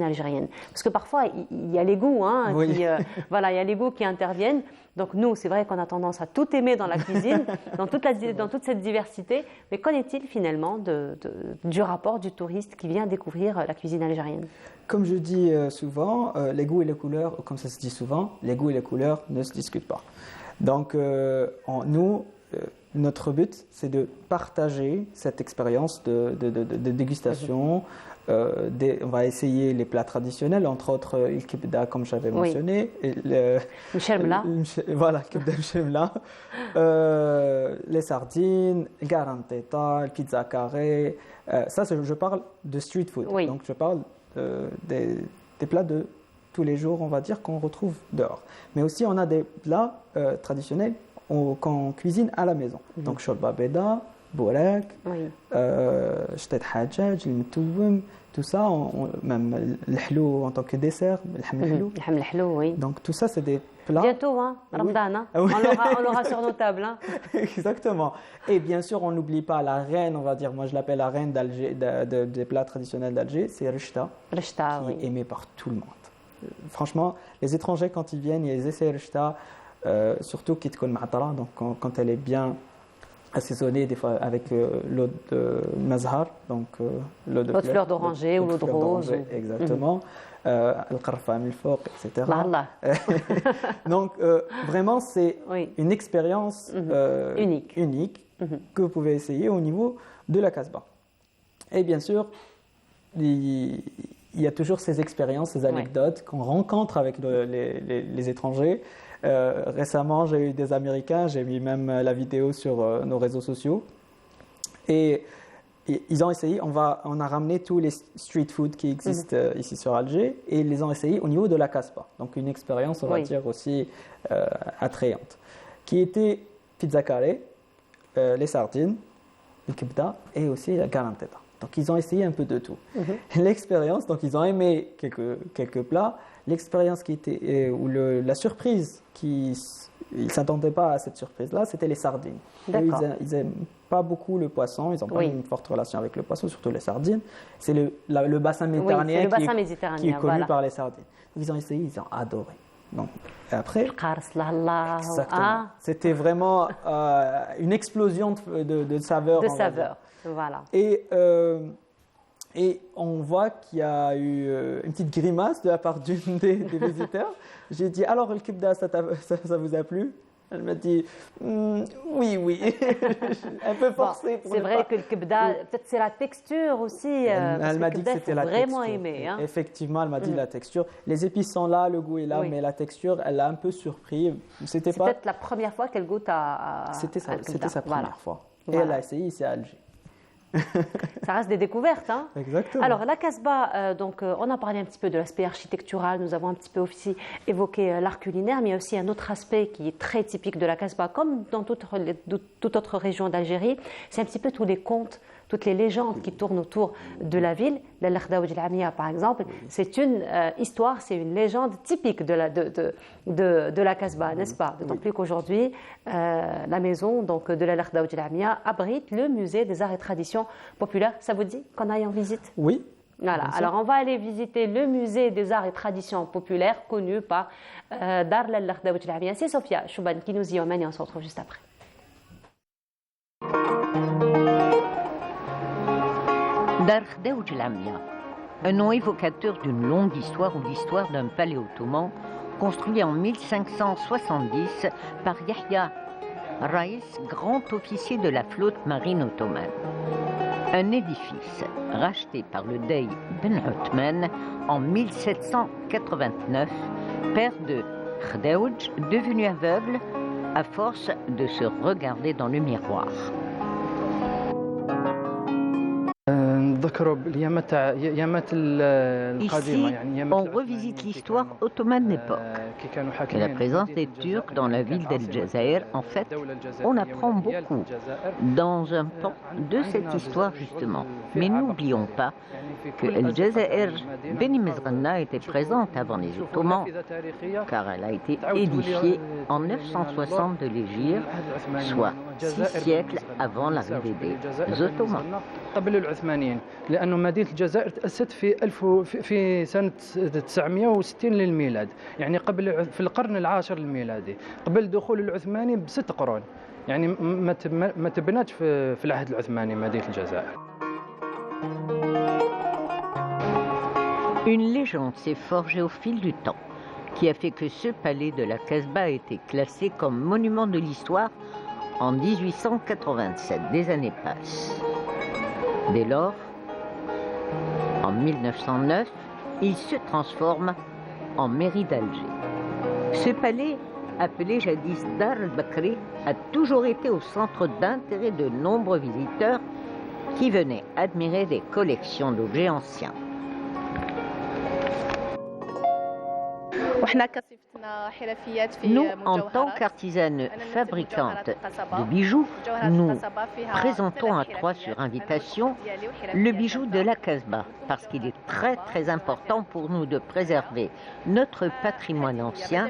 algérienne? Parce que parfois il y a les goûts, il y a les goûts qui interviennent. Donc nous, c'est vrai qu'on a tendance à tout aimer dans la cuisine, dans toute cette diversité. Mais qu'en est-il finalement du rapport du touriste qui vient découvrir la cuisine algérienne?
Comme je dis souvent, les goûts et les couleurs, comme ça se dit souvent, les goûts et les couleurs ne se discutent pas. Donc notre but, c'est de partager cette expérience de dégustation. On va essayer les plats traditionnels, entre autres le kibda, comme j'avais mentionné.
Le chemla.
Voilà, le kibda, le chemla. Les sardines, garanteta, le pizza carré. Ça, je parle de street food. Donc, je parle des plats de tous les jours, on va dire, qu'on retrouve dehors. Mais aussi, on a des plats traditionnels qu'on cuisine à la maison. Donc, shorba beda, bourek, ch'tet hajjaj, le metoum, tout ça, même le hlou en tant que dessert, le hlou.
Oui.
Donc tout ça, c'est des plats.
Bientôt, Ramadan, on l'aura sur nos tables.
Exactement. Et bien sûr, on n'oublie pas la reine, on va dire, moi je l'appelle la reine d'Alger, des plats traditionnels d'Alger, c'est Rechta, qui est aimé par tout le monde. Franchement, les étrangers, quand ils viennent, ils essaient Rechta, surtout qui te ma'tara, donc quand elle est bien assaisonnée des fois avec l'eau de mazhar, donc l'eau de
fleur d'oranger ou l'eau de rose.
Exactement. Al-qarfa, al-fouq, etc. Donc vraiment, c'est une expérience unique que vous pouvez essayer au niveau de la Casbah. Et bien sûr, il y a toujours ces expériences, ces anecdotes qu'on rencontre avec les étrangers. Récemment, j'ai eu des Américains, j'ai mis même la vidéo sur nos réseaux sociaux. Et ils ont essayé, on a ramené tous les street food qui existent ici sur Alger et ils les ont essayés au niveau de la Casbah. Donc une expérience, on va dire, aussi attrayante. Qui était pizza carré, les sardines, le kibda et aussi la garanteta. Donc ils ont essayé un peu de tout. L'expérience, donc ils ont aimé quelques plats. L'expérience qui était, ou la surprise, ils ne s'attendaient pas à cette surprise-là, c'était les sardines. Ils n'aiment pas beaucoup le poisson, ils n'ont pas une forte relation avec le poisson, surtout les sardines. C'est le bassin méditerranéen qui est connu par les sardines. Donc, ils ont essayé, ils ont adoré. Donc, et après, exactement. C'était vraiment une explosion de saveurs.
Voilà.
Et on voit qu'il y a eu une petite grimace de la part d'une des visiteurs. J'ai dit, alors le kibda, ça vous a plu? Elle m'a dit oui, oui. Un peu forcé.
C'est vrai que le kebda, peut-être c'est la texture aussi.
Elle m'a dit que c'était la texture.
Vraiment aimé. Hein.
Effectivement, elle m'a dit la texture. Les épices sont là, le goût est là, mais la texture, elle l'a un peu surpris.
C'est peut-être la première fois qu'elle goûte à
C'était sa première fois. Et
Voilà.
elle a essayé ici à Alger.
Ça reste des découvertes. Hein.
Exactement.
Alors, la Casbah, on a parlé un petit peu de l'aspect architectural, nous avons un petit peu aussi évoqué l'art culinaire, mais il y a aussi un autre aspect qui est très typique de la Casbah, comme dans toute autre région d'Algérie, c'est un petit peu tous les contes, toutes les légendes qui tournent autour de la ville. La Lakhdaoudj El-Amia, par exemple, c'est une histoire, c'est une légende typique de la Casbah, n'est-ce pas? D'autant plus qu'aujourd'hui, la maison de la Lakhdaoudj El-Amia abrite le musée des arts et traditions populaires. Ça vous dit qu'on aille en visite?
Oui.
Voilà. Alors, on va aller visiter le musée des arts et traditions populaires connu par Dar la Lakhdaoudj El-Amia. C'est Sophia Chouban qui nous y emmène et on se retrouve juste après.
Dar Khdaoudj El-Amia, un nom évocateur d'une longue histoire ou l'histoire d'un palais ottoman construit en 1570 par Yahya Raïs, grand officier de la flotte marine ottomane. Un édifice racheté par le Dey Ben Othman en 1789, père de Khdaoudj, devenu aveugle à force de se regarder dans le miroir. Ici, on revisite l'histoire ottomane d'époque. Et la présence des Turcs dans la ville d'El Jazair, en fait, on apprend beaucoup dans un pan de cette histoire justement. Mais n'oublions pas que El Jazair Beni Mezranna était présente avant les Ottomans, car elle a été édifiée en 960 de l'Hégire, soit 6 siècles avant l'arrivée des Ottomans.
لأنه مدينة الجزائر تأسست في سنة 960 للميلاد، يعني في القرن العاشر الميلادي، قبل دخول العثماني ب6 قرون، يعني ما تبنتش في العهد العثماني مدينة الجزائر.
Une légende s'est forgée au fil du temps, qui a fait que ce palais de la Casbah a été classé comme monument de l'histoire en 1887. Des années passent. Dès lors, en 1909, il se transforme en mairie d'Alger. Ce palais, appelé jadis Dar el-Bakri, a toujours été au centre d'intérêt de nombreux visiteurs qui venaient admirer des collections d'objets anciens. Nous, en tant qu'artisanes fabricantes de bijoux, nous présentons à Troyes sur invitation le bijou de la Casbah parce qu'il est très très important pour nous de préserver notre patrimoine ancien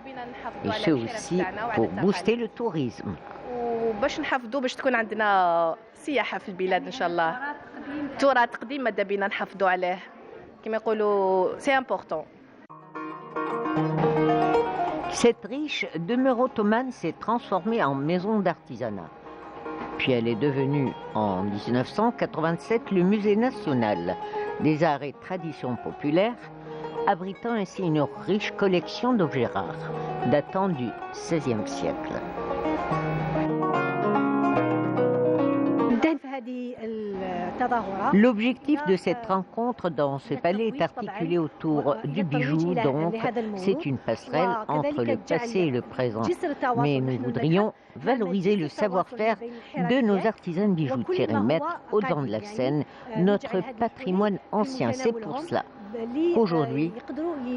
et ce aussi pour booster le tourisme.
وباش نحافظوا باش تكون عندنا سياحة في البلاد إن شاء الله. تراث قديم ماذا بينا نحافظوا عليه. كما يقولوا سي امبورطون.
Cette riche demeure ottomane s'est transformée en maison d'artisanat. Puis elle est devenue, en 1987, le musée national des arts et traditions populaires, abritant ainsi une riche collection d'objets rares, datant du XVIe siècle. L'objectif de cette rencontre dans ce palais est articulé autour du bijou, donc c'est une passerelle entre le passé et le présent. Mais nous voudrions valoriser le savoir-faire de nos artisans bijoutières et mettre au devant de la scène notre patrimoine ancien. C'est pour cela qu'aujourd'hui,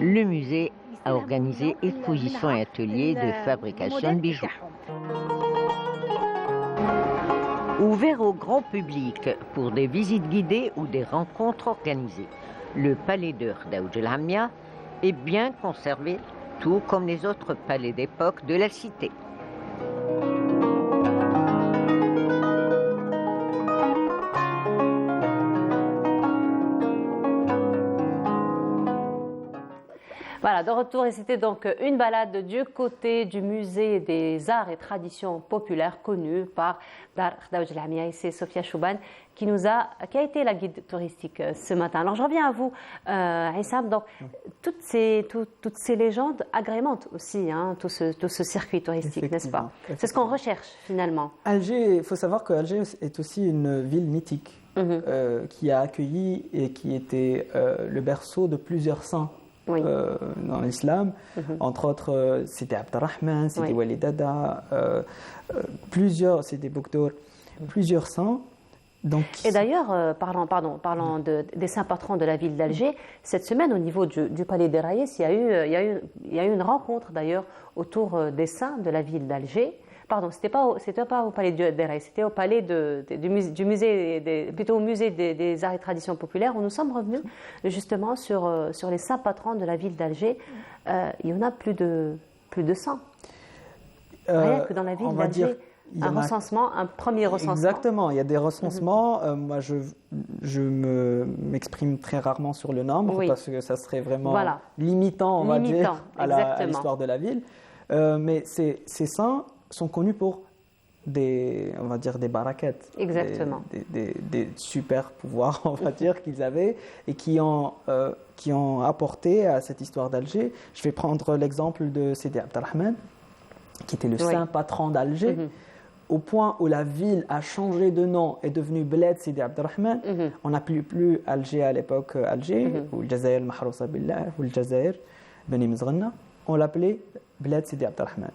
le musée a organisé expositions et ateliers de fabrication de bijoux. Ouvert au grand public pour des visites guidées ou des rencontres organisées, le palais de Khdaoudj El-Amia est bien conservé, tout comme les autres palais d'époque de la cité.
Voilà, de retour, et c'était donc une balade du côté du musée des arts et traditions populaires connu par Dar Khdaouj Lamia, et c'est Sophia Chouban qui a été la guide touristique ce matin. Alors je reviens à vous, Issam. Donc toutes ces légendes agrémentent aussi tout ce circuit touristique, n'est-ce pas? C'est ce qu'on recherche finalement.
Alger, il faut savoir que Alger est aussi une ville mythique qui a accueilli et qui était le berceau de plusieurs saints. Dans l'islam, entre autres Sidi Abdelrahman, Sidi Walid Dada, Sidi Boukdour, plusieurs saints. Donc,
et d'ailleurs, parlant des saints patrons de la ville d'Alger, cette semaine au niveau du palais des Raïs, il y a eu une rencontre d'ailleurs autour des saints de la ville d'Alger. Pardon, c'était pas au palais des Raïs, c'était au palais du musée, plutôt au musée des arts et traditions populaires, où nous sommes revenus justement sur les saints patrons de la ville d'Alger. Il y en a plus de 100. Rien que dans la ville d'Alger. Un premier recensement.
Exactement, il y a des recensements. Moi, je m'exprime très rarement sur le nombre parce que ça serait vraiment limitant, on va dire, à l'histoire de la ville. Mais ces saints sont connus pour des barakettes.
Exactement.
Des super pouvoirs, on va dire, qu'ils avaient et qui ont apporté à cette histoire d'Alger. Je vais prendre l'exemple de Sidi Abdelrahman, qui était le saint patron d'Alger. Au point où la ville a changé de nom, est devenue Bled Sidi Abdelrahman. On n'appelait plus Alger à l'époque Alger, ou le Jazair Mahrousa Billah, ou le Jazair Beni Mizrana. On l'appelait Bled Sidi Abdelrahman.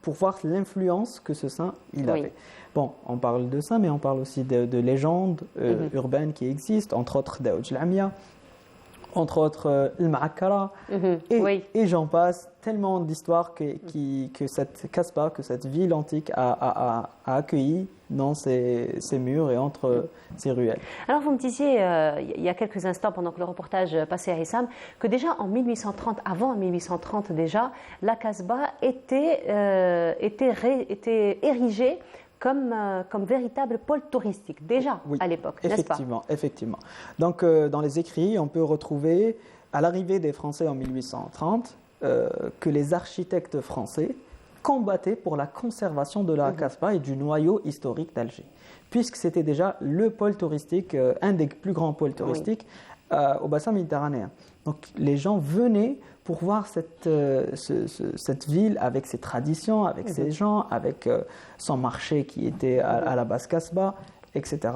Pour voir l'influence que ce saint il avait. Bon, on parle de ça, mais on parle aussi de légendes urbaines qui existent, entre autres Daoud Lamia, entre autres le Ma'akara, et j'en passe, tellement d'histoires que cette Kasbah, que cette ville antique a accueilli dans ses murs et entre ses ruelles.
Alors vous me disiez il y a quelques instants, pendant que le reportage passait à Issam, que déjà en 1830, avant 1830 déjà, la Kasbah était érigée comme véritable pôle touristique, déjà à l'époque, n'est-ce pas?
Effectivement. Donc, dans les écrits, on peut retrouver, à l'arrivée des Français en 1830, que les architectes français combattaient pour la conservation de la Kasbah et du noyau historique d'Alger, puisque c'était déjà le pôle touristique, un des plus grands pôles touristiques au bassin méditerranéen. Donc, les gens venaient pour voir cette ville avec ses traditions, avec ses gens, avec son marché qui était à la base Kasbah, etc.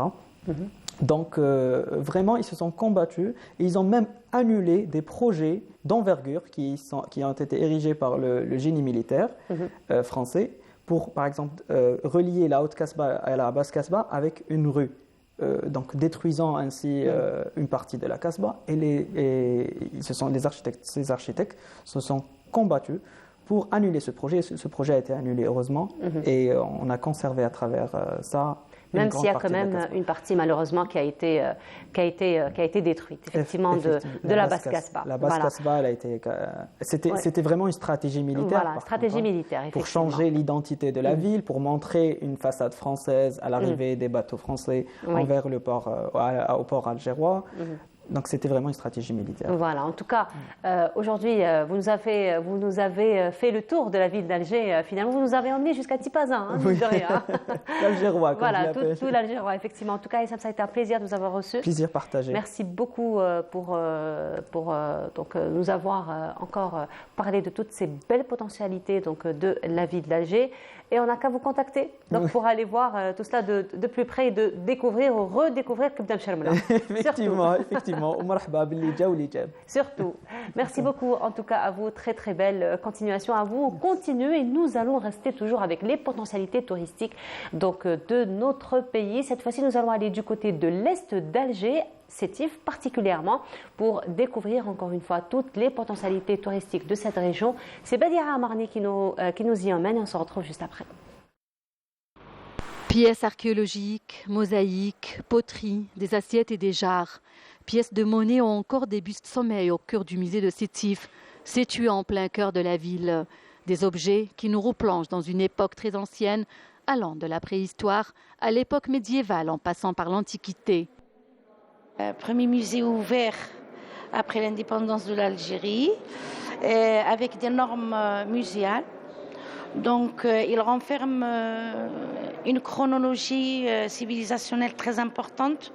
Donc, vraiment, ils se sont combattus et ils ont même annulé des projets d'envergure qui ont été érigés par le génie militaire français pour, par exemple, relier la Haute Kasbah à la basse Kasbah avec une rue. Donc détruisant ainsi une partie de la Kasbah, ces architectes se sont combattus pour annuler ce projet. Ce projet a été annulé heureusement et on a conservé à travers ça.
Même s'il y a quand même une partie malheureusement qui a été détruite, effectivement, de la basse Kasbah.
La basse Kasbah, c'était vraiment une stratégie militaire.
Voilà, stratégie militaire, effectivement.
Pour changer l'identité de la ville, pour montrer une façade française à l'arrivée des bateaux français envers le port, au port algérois. Donc c'était vraiment une stratégie militaire.
Voilà, en tout cas, aujourd'hui, vous nous avez fait le tour de la ville d'Alger. Finalement, vous nous avez emmenés jusqu'à Tipazan, de rien.
L'Algérois, comme
voilà, tout l'Algérois, effectivement. En tout cas, Issam, ça a été un plaisir de vous avoir reçu.
Plaisir partagé.
Merci beaucoup pour nous avoir encore parlé de toutes ces belles potentialités de la ville d'Alger. Et on n'a qu'à vous contacter pour aller voir tout cela de plus près et de découvrir ou redécouvrir Kebdem Chermla.
Effectivement.
Surtout. Merci beaucoup en tout cas à vous. Très très belle continuation à vous. On continue et nous allons rester toujours avec les potentialités touristiques de notre pays. Cette fois-ci, nous allons aller du côté de l'est d'Alger, Sétif particulièrement, pour découvrir encore une fois toutes les potentialités touristiques de cette région. C'est Badia Amarni qui nous y emmène et on se retrouve juste après.
Pièces archéologiques, mosaïques, poteries, des assiettes et des jarres, pièces de monnaie ou encore des bustes sommeil au cœur du musée de Sétif, situé en plein cœur de la ville. Des objets qui nous replongent dans une époque très ancienne, allant de la préhistoire à l'époque médiévale en passant par l'Antiquité.
Premier musée ouvert après l'indépendance de l'Algérie, avec des normes muséales. Donc, il renferme une chronologie civilisationnelle très importante,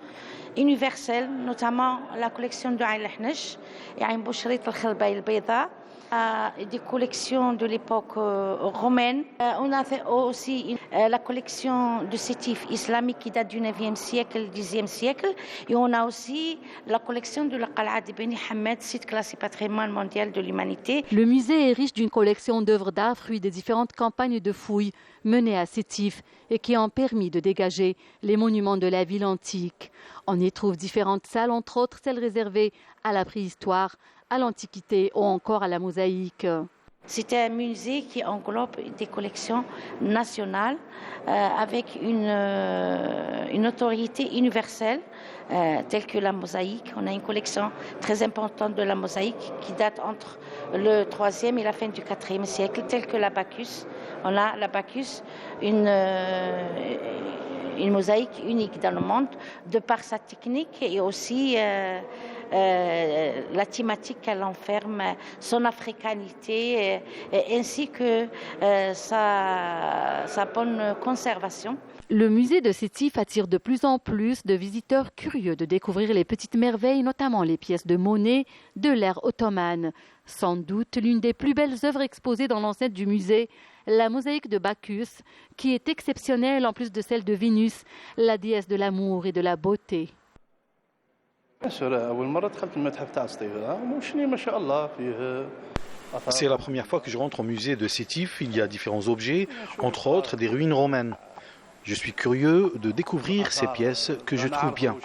universelle, notamment la collection de Aïn al-Hnesh et Aïn Bouchrit al-Khalbaï al-Bayda, des collections de l'époque romaine. On a fait aussi la collection de sétifs islamiques qui date du 9e siècle, 10e siècle. Et on a aussi la collection de la Qal'a de Beni Hamed, site classé patrimoine mondial de l'humanité.
Le musée est riche d'une collection d'œuvres d'art, fruits des différentes campagnes de fouilles menées à Sétif et qui ont permis de dégager les monuments de la ville antique. On y trouve différentes salles, entre autres celles réservées à la préhistoire, à l'Antiquité ou encore à la mosaïque.
C'est un musée qui englobe des collections nationales avec une autorité universelle telle que la mosaïque. On a une collection très importante de la mosaïque qui date entre le 3e et la fin du 4e siècle, telle que la Bacchus. On a la Bacchus, une mosaïque unique dans le monde de par sa technique et aussi la thématique qu'elle enferme, son africanité ainsi que sa bonne conservation.
Le musée de Sétif attire de plus en plus de visiteurs curieux de découvrir les petites merveilles, notamment les pièces de monnaie de l'ère ottomane. Sans doute l'une des plus belles œuvres exposées dans l'enceinte du musée, la mosaïque de Bacchus, qui est exceptionnelle en plus de celle de Vénus, la déesse de l'amour et de la beauté.
C'est la première fois que je rentre au musée de Sétif. Il y a différents objets, entre autres des ruines romaines. Je suis curieux de découvrir ces pièces que je trouve bien.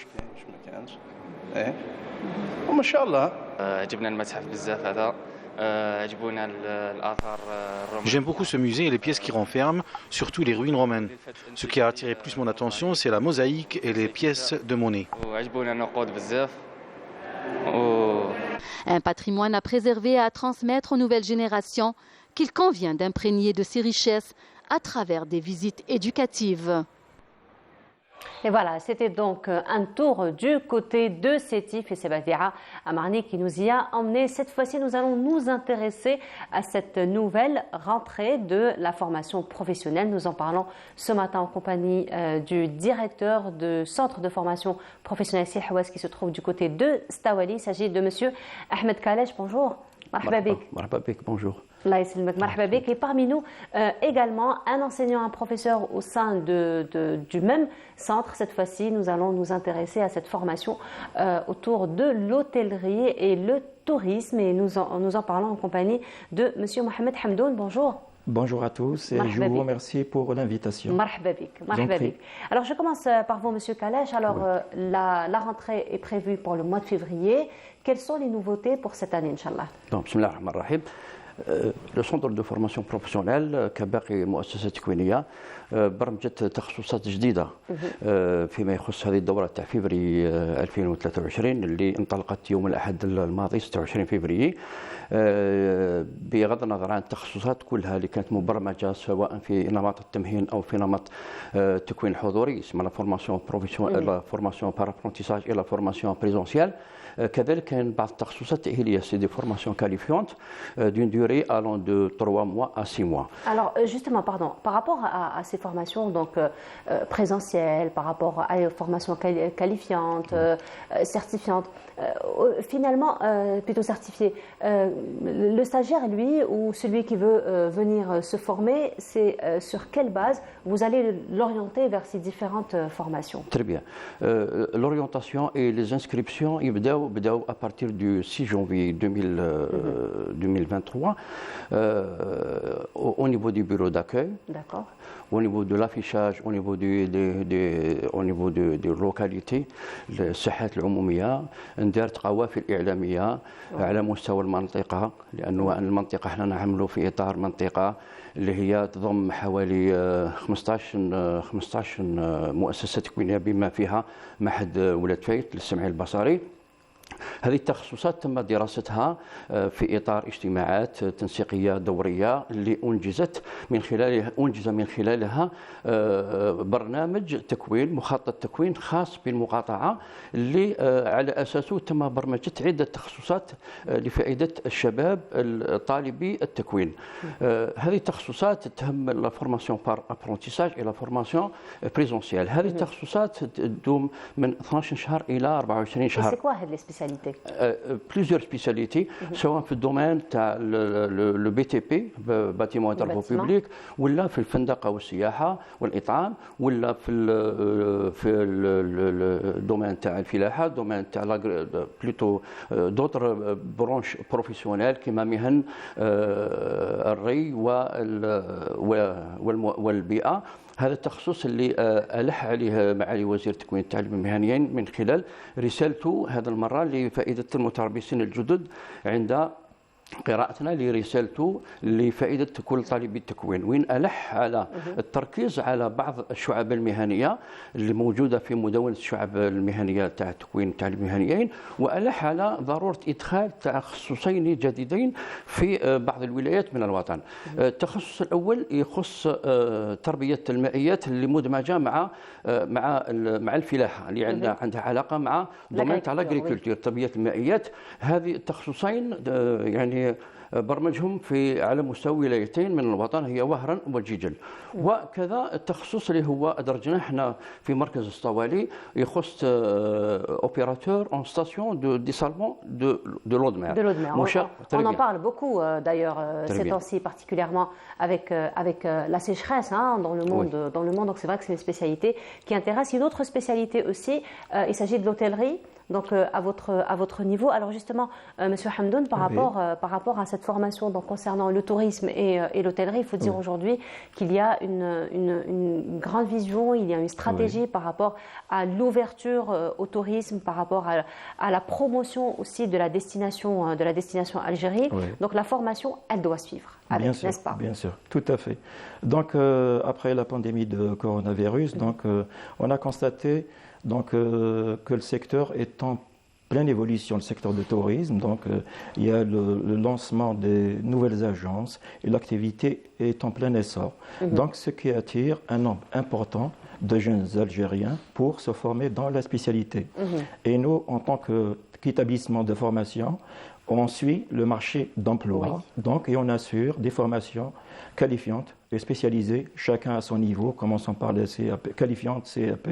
J'aime beaucoup ce musée et les pièces qu'il renferme, surtout les ruines romaines. Ce qui a attiré plus mon attention, c'est la mosaïque et les pièces de monnaie.
Un patrimoine à préserver et à transmettre aux nouvelles générations qu'il convient d'imprégner de ses richesses à travers des visites éducatives.
Et voilà, c'était donc un tour du côté de Sétif et c'est Badira Amarni qui nous y a emmenés. Cette fois-ci, nous allons nous intéresser à cette nouvelle rentrée de la formation professionnelle. Nous en parlons ce matin en compagnie du directeur du centre de formation professionnelle Sihouaz qui se trouve du côté de Stawali. Il s'agit de monsieur Ahmed Khalej. Bonjour.
Marhaba bik, bonjour.
Et parmi nous, également un enseignant, un professeur au sein du même centre. Cette fois-ci, nous allons nous intéresser à cette formation autour de l'hôtellerie et le tourisme. Et nous en parlons en compagnie de M. Mohamed Hamdoun. Bonjour.
Bonjour à tous et je vous remercie pour l'invitation.
Marhaba bik. Alors, je commence par vous, M. Khalej. Alors, la rentrée est prévue pour le mois de février. Quelles sont les nouveautés pour cette année, Inch'Allah?
Bismillah ar-Rahman ar-Rahim. Le centre de formation professionnelle كباقي مؤسسة تكوينية برمجت تخصصات جديدة فيما يخص هذه الدورة تاع فيفري 2023 اللي انطلقت يوم الأحد الماضي 26 فيفري بغض النظر عن التخصصات كلها اللي كانت مبرمجة سواء في نمط التمهين أو في نمط التكوين الحضوري اسمها لا فورماسيون بروفيسيونيل لا فورماسيون بار ابرونتيساج إلى فورماسيون بريزونسيال. كذلك كاين بعض التخصصات التأهيلية سي دي فورماسيون كاليفيونت d'une durée allant de 3 mois à 6 mois.
Alors justement, pardon, par rapport à ces formations donc présentielles, par rapport à les formations qualifiantes, certifiantes, finalement plutôt certifiées, le stagiaire lui ou celui qui veut venir se former, c'est sur quelle base vous allez l'orienter vers ces différentes formations?
Très bien. L'orientation et les inscriptions يبداو à partir du 6 janvier 2023 au niveau du bureau d'accueil.
D'accord.
Au niveau de l'affichage, au niveau des localités, الساحات العمومية ندارت قوافل إعلامية على مستوى المنطقة لأنه المنطقة احنا نعملوا في إطار منطقة اللي هي تضم حوالي 15 مؤسسة تكوينية بما فيها معهد ولاد فايت للسمع البصري. هذه التخصصات تم دراستها في إطار اجتماعات تنسيقية دورية اللي أنجز من خلالها برنامج تكوين مخطط تكوين خاص بالمقاطعة اللي على أساسه تم برمجة عدة تخصصات لفائدة الشباب طالبي التكوين. هذه التخصصات تهم لا فورماسيون بار ابرونتيساج إلى فورماسيون بريزونسيال. هذه التخصصات تدوم من 12 شهر إلى 24 شهر.
C'est quoi les spécialités?
Plusieurs spécialités, سواء في الدومين تاع لو بي تي بي باتيمون انترفو بوبليك ولا في الفندقة والسياحة والإطعام ولا في الدومين تاع الفلاحة الدومين تاع بلوتو دوتر برونش بروفيسيونيل كما مهن الري والبيئة. هذا التخصص اللي ألح عليه معالي وزير التكوين والتعليم المهنيين من خلال رسالته هذا المرة لفائدة المتربصين الجدد عند قراءتنا لرسالته لفائدة كل طالبي التكوين، وين ألح على التركيز على بعض الشعب المهنية اللي موجودة في مدونة الشعب المهنية تاع التكوين والتعليم المهنيين، وألح على ضرورة إدخال تخصصين جديدين في بعض الولايات من الوطن. التخصص الأول يخص تربية المائيات اللي مدمجة مع الفلاحة اللي عندها علاقة مع دومين تاع لاغريكولتور. تربية المائيات هذه التخصصين يعني برمجهم على مستوى ولايتين من الوطن هي وهران وجيجل. وكذا التخصص اللي هو أدرجناه احنا في مركز الصوالي يخص opérateur en station de dessalement de l'eau de mer.
On en parle beaucoup d'ailleurs ces temps-ci, particulièrement avec la sécheresse dans le monde. Donc c'est vrai que c'est une spécialité qui intéresse. Une autre spécialité aussi, il s'agit de l'hôtellerie. Donc à votre niveau. Alors justement, Monsieur Hamdoun, par rapport à cette formation donc, concernant le tourisme et l'hôtellerie, il faut dire aujourd'hui qu'il y a une grande vision, il y a une stratégie par rapport à l'ouverture au tourisme, par rapport à la promotion aussi de la destination Algérie. Donc la formation, elle doit suivre. N'est-ce pas?
Bien sûr, tout à fait. Donc après la pandémie de coronavirus, donc on a constaté que le secteur est en pleine évolution, le secteur du tourisme. Donc, il y a le lancement des nouvelles agences et l'activité est en plein essor. Donc, ce qui attire un nombre important de jeunes Algériens pour se former dans la spécialité. Et nous, en tant qu'établissement de formation, on suit le marché d'emploi, et on assure des formations qualifiantes et spécialisées, chacun à son niveau, commençant par les CAP, qualifiantes, CAP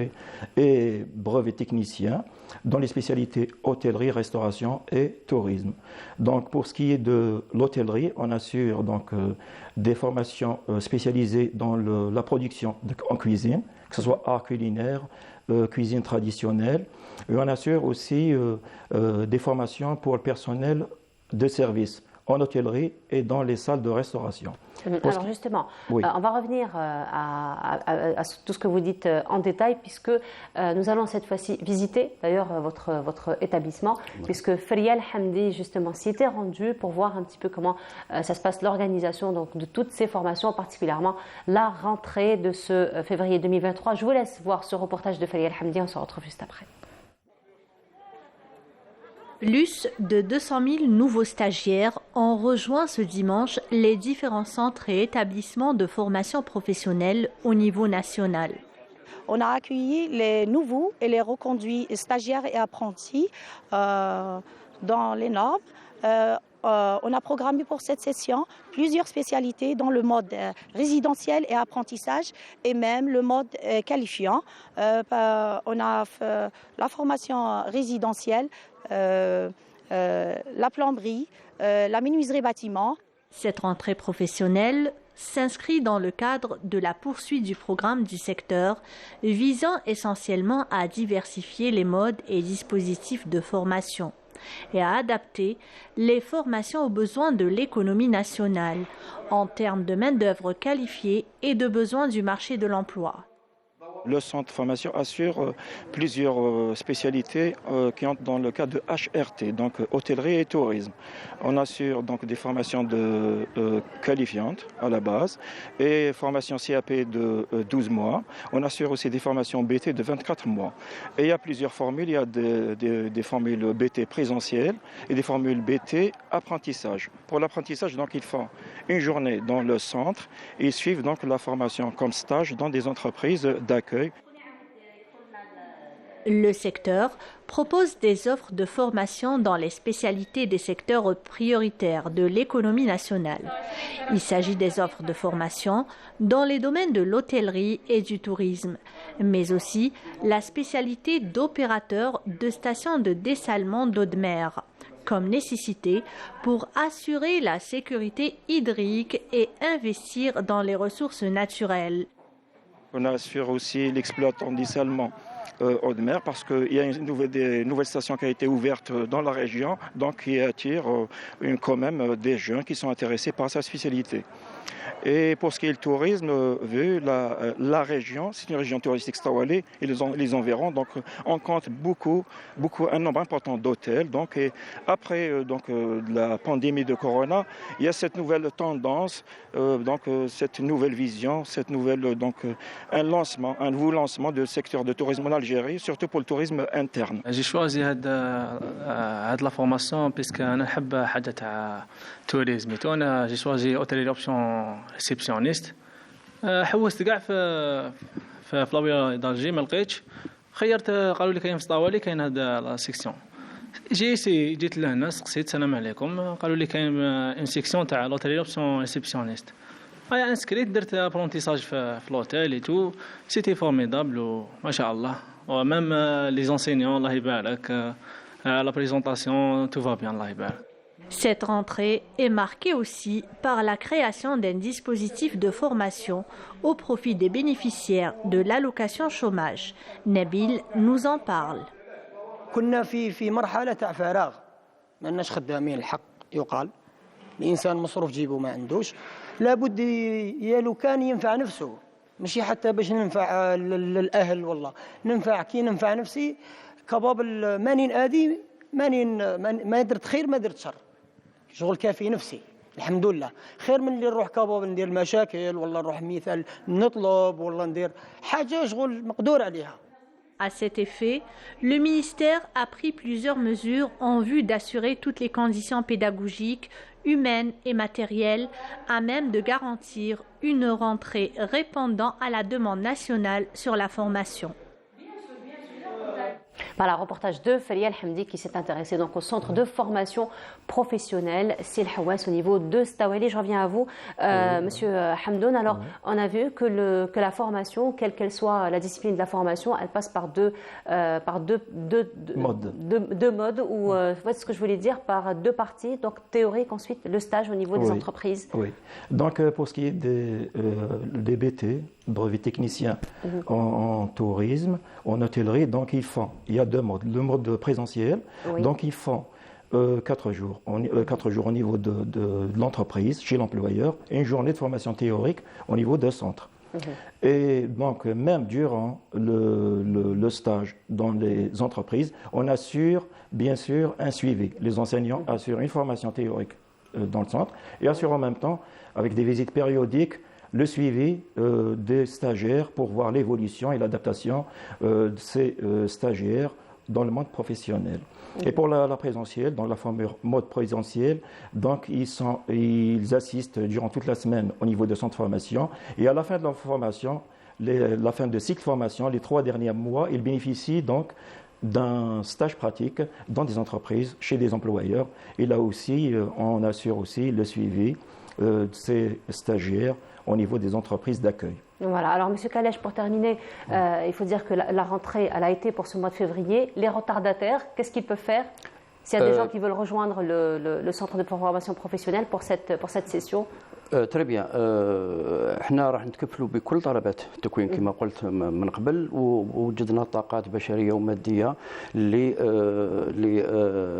et brevets techniciens, dans les spécialités hôtellerie, restauration et tourisme. Donc pour ce qui est de l'hôtellerie, on assure des formations spécialisées dans la production en cuisine, que ce soit art culinaire, cuisine traditionnelle. Et on assure aussi des formations pour le personnel de service en hôtellerie et dans les salles de restauration.
Alors justement, on va revenir à tout ce que vous dites en détail, puisque nous allons cette fois-ci visiter d'ailleurs votre établissement, puisque Ferial Hamdi justement s'y était rendu pour voir un petit peu comment ça se passe, l'organisation donc, de toutes ces formations, particulièrement la rentrée de ce février 2023. Je vous laisse voir ce reportage de Ferial Hamdi, on se retrouve juste après.
Plus de 200 000 nouveaux stagiaires ont rejoint ce dimanche les différents centres et établissements de formation professionnelle au niveau national.
On a accueilli les nouveaux et les reconduits stagiaires et apprentis dans les normes. On a programmé pour cette session plusieurs spécialités dans le mode résidentiel et apprentissage et même le mode qualifiant. On a fait la formation résidentielle, la plomberie, la menuiserie bâtiment.
Cette rentrée professionnelle s'inscrit dans le cadre de la poursuite du programme du secteur visant essentiellement à diversifier les modes et dispositifs de formation et à adapter les formations aux besoins de l'économie nationale en termes de main-d'œuvre qualifiée et de besoins du marché de l'emploi.
Le centre de formation assure plusieurs spécialités qui entrent dans le cadre de HRT, donc hôtellerie et tourisme. On assure donc des formations qualifiantes à la base et formation CAP de 12 mois. On assure aussi des formations BT de 24 mois. Et il y a plusieurs formules. Il y a des formules BT présentielles et des formules BT apprentissage. Pour l'apprentissage, donc, ils font une journée dans le centre et ils suivent donc la formation comme stage dans des entreprises d'accueil.
Le secteur propose des offres de formation dans les spécialités des secteurs prioritaires de l'économie nationale. Il s'agit des offres de formation dans les domaines de l'hôtellerie et du tourisme, mais aussi la spécialité d'opérateur de stations de dessalement d'eau de mer, comme nécessité pour assurer la sécurité hydrique et investir dans les ressources naturelles.
On assure aussi l'exploitant de dessalement eau de mer parce qu'il y a une nouvelle station qui a été ouverte dans la région, donc qui attire quand même des jeunes qui sont intéressés par sa spécialité. Et pour ce qui est le tourisme, vu la région, c'est une région touristique Stawali et les environs, donc on compte un nombre important d'hôtels. Donc, et après la pandémie de Corona, il y a cette nouvelle tendance, cette nouvelle vision, un nouveau lancement du secteur de tourisme en Algérie, surtout pour le tourisme interne.
J'ai choisi la formation parce que je نحب tourisme. J'ai choisi hôtellerie option ريسبسيونيست. حوست كاع في لابيا دالجي ما لقيتش، خيرت قالوا لي كاين في سطاولي كاين هذا لا سيكسيون. جيت لهنا سقسيت السلام عليكم، قالوا لي كاين اون سيكسيون تاع لوتيلي اوبسيون ريسبسيونيست. انسكريت درت ابرونتيساج في لوتيل اي تو، سيتي فورميدابل وما شاء الله. ومام لي زونسينيون الله يبارك، لا بريزونطاسيون تو فا بيان الله يبارك.
Cette rentrée est marquée aussi par la création d'un dispositif de formation au profit des bénéficiaires de l'allocation chômage. Nabil nous en parle.
كنا في مرحلة تاع فراغ، ما لناش خدامين الحق يقال. الإنسان مصروف جيبه ما عندوش، لابد يالو كان ينفع نفسه، ماشي حتى باش ننفع الأهل. والله ننفع كي ننفع نفسي كباب مانين آدي ما درت خير ما درت شر. شغل كافي نفسي الحمد لله، خير من اللي نروح كباب ندير مشاكل والله نروح مثال نطلب والله ندير حاجة شغل مقدور عليها.
À cet effet, le ministère a pris plusieurs mesures en vue d'assurer toutes les conditions pédagogiques, humaines et matérielles à même de garantir une rentrée répondant à la demande nationale sur la formation.
Voilà, reportage de Falia El-Hamdi qui s'est intéressé donc au centre de formation professionnelle Sil Hawass au niveau de Stawali. Je reviens à vous, Monsieur Hamdoun. Alors, on a vu que la formation, quelle qu'elle soit la discipline de la formation, elle passe par deux modes, ou c'est ce que je voulais dire, par deux parties, donc théorique, ensuite le stage au niveau des entreprises.
Oui, donc pour ce qui est des BT, brevet technicien en tourisme, en hôtellerie, donc il y a deux modes. Le mode présentiel, donc ils font 4 jours au niveau de l'entreprise, chez l'employeur, et une journée de formation théorique au niveau de centre. Et donc même durant le stage dans les entreprises, on assure bien sûr un suivi. Les enseignants assurent une formation théorique dans le centre et assurent en même temps, avec des visites périodiques, le suivi des stagiaires pour voir l'évolution et l'adaptation de ces stagiaires dans le monde professionnel. Et pour la présentielle, dans la mode présentielle, donc ils assistent durant toute la semaine au niveau de centre de formation. Et à la fin de leur formation, la fin de cycle de formation, les 3 derniers mois, ils bénéficient donc d'un stage pratique dans des entreprises, chez des employeurs. Et là aussi, on assure aussi le suivi de ces stagiaires au niveau des entreprises d'accueil.
Voilà, alors M. Khalech, pour terminer, il faut dire que la rentrée, elle a été pour ce mois de février. Les retardataires, qu'est-ce qu'ils peuvent faire s'il y a des gens qui veulent rejoindre le centre de formation professionnelle pour cette session?
تري بيان. احنا راح نتكفلوا بكل طلبات التكوين كما قلت من قبل، ووجدنا طاقات بشريه وماديه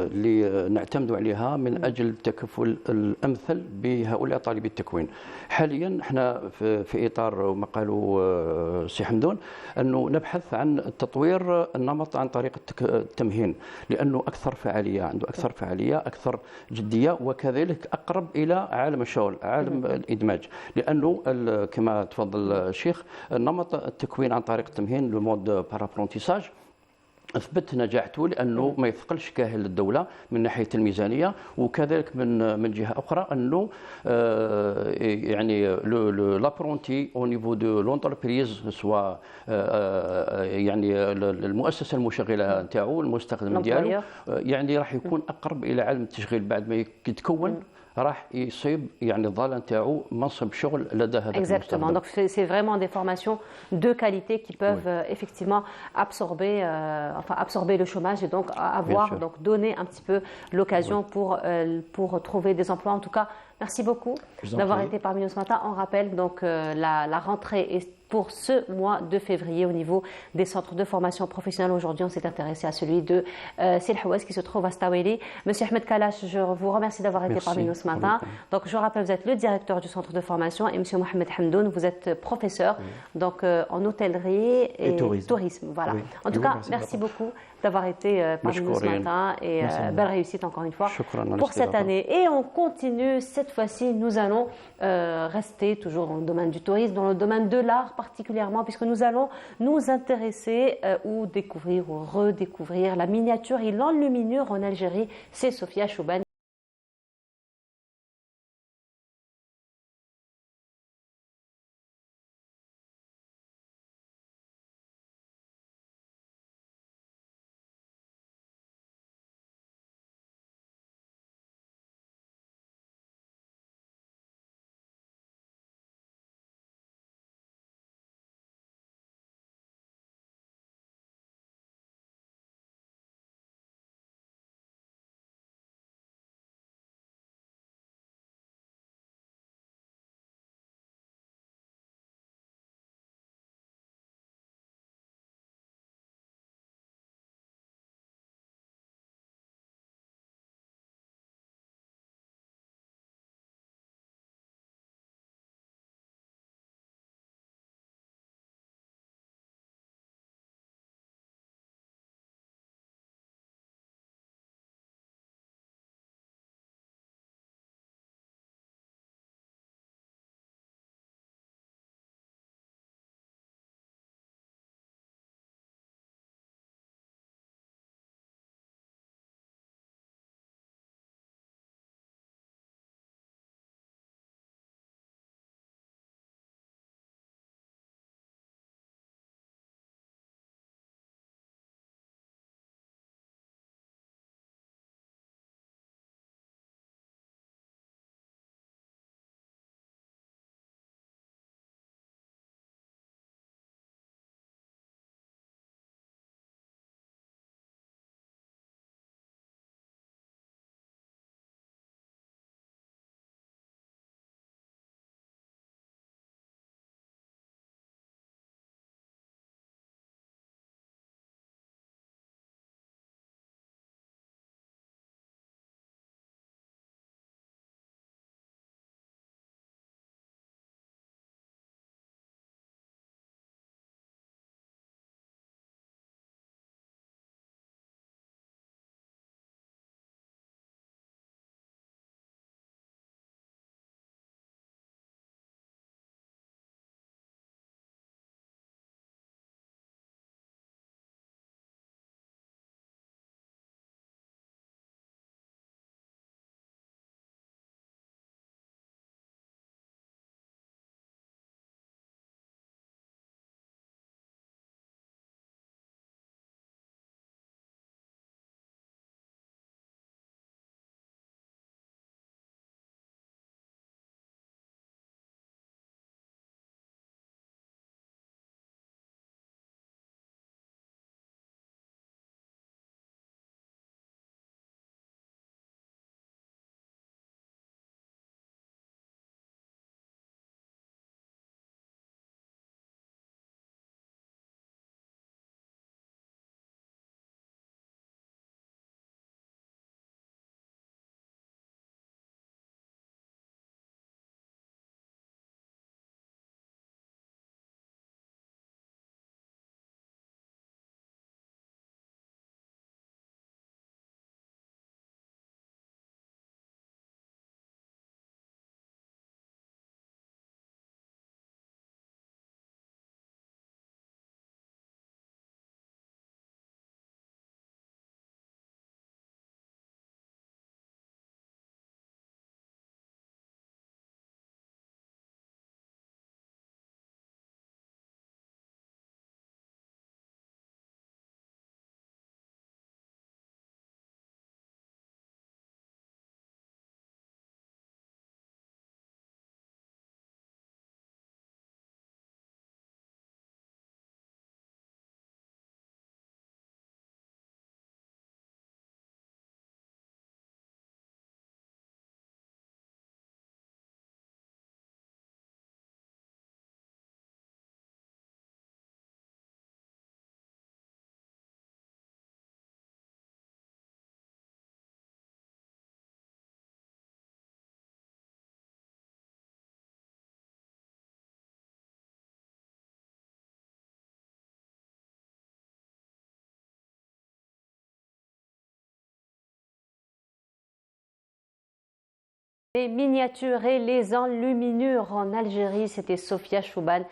اللي نعتمد عليها من اجل التكفل الامثل بهؤلاء طالبي التكوين. حاليا احنا في اطار ما قالوا سي حمدون انه نبحث عن تطوير النمط عن طريق التمهين، لانه اكثر فعاليه، عنده اكثر فعاليه، اكثر جديه، وكذلك اقرب الى عالم الشغل، عالم الادماج. لانه كما تفضل الشيخ، نمط التكوين عن طريق التمهين لو مود بارابرونتيساج اثبت نجاحته، لانه ما يثقلش كاهل للدوله من ناحيه الميزانيه، وكذلك من جهه اخرى انه يعني لابرونتي او نيفو دو لونتربريز، سواء يعني المؤسسه المشغله نتاعو، المستخدم ديالو، يعني راح يكون اقرب الى علم التشغيل بعد ما يتكون، راح يصيب يعني الظاله نتاعو منصب شغل لدى هذا المستخدم.
Exactement. Donc c'est vraiment des formations de qualité qui peuvent effectivement absorber le chômage et donc donner un petit peu l'occasion pour trouver des emplois. En tout cas, merci beaucoup d'avoir été parmi nous ce matin. On rappelle donc la rentrée est pour ce mois de février au niveau des centres de formation professionnelle. Aujourd'hui, on s'est intéressé à celui de Silhouaz qui se trouve à Staweli. Monsieur Ahmed Kalash, je vous remercie d'avoir été parmi nous ce matin. Donc, je rappelle, vous êtes le directeur du centre de formation et Monsieur Mohamed Hamdoun, vous êtes professeur donc en hôtellerie et tourisme. Voilà. En tout cas, merci beaucoup d'avoir été parmi nous ce matin et belle réussite encore une fois pour cette année. Et on continue, cette fois-ci, nous allons rester toujours dans le domaine du tourisme, dans le domaine de l'art particulièrement, puisque nous allons nous intéresser ou découvrir ou redécouvrir la miniature et l'enluminure en Algérie. C'est Sophia Chouban Les miniatures et les enluminures en Algérie, c'était Sophia Chouban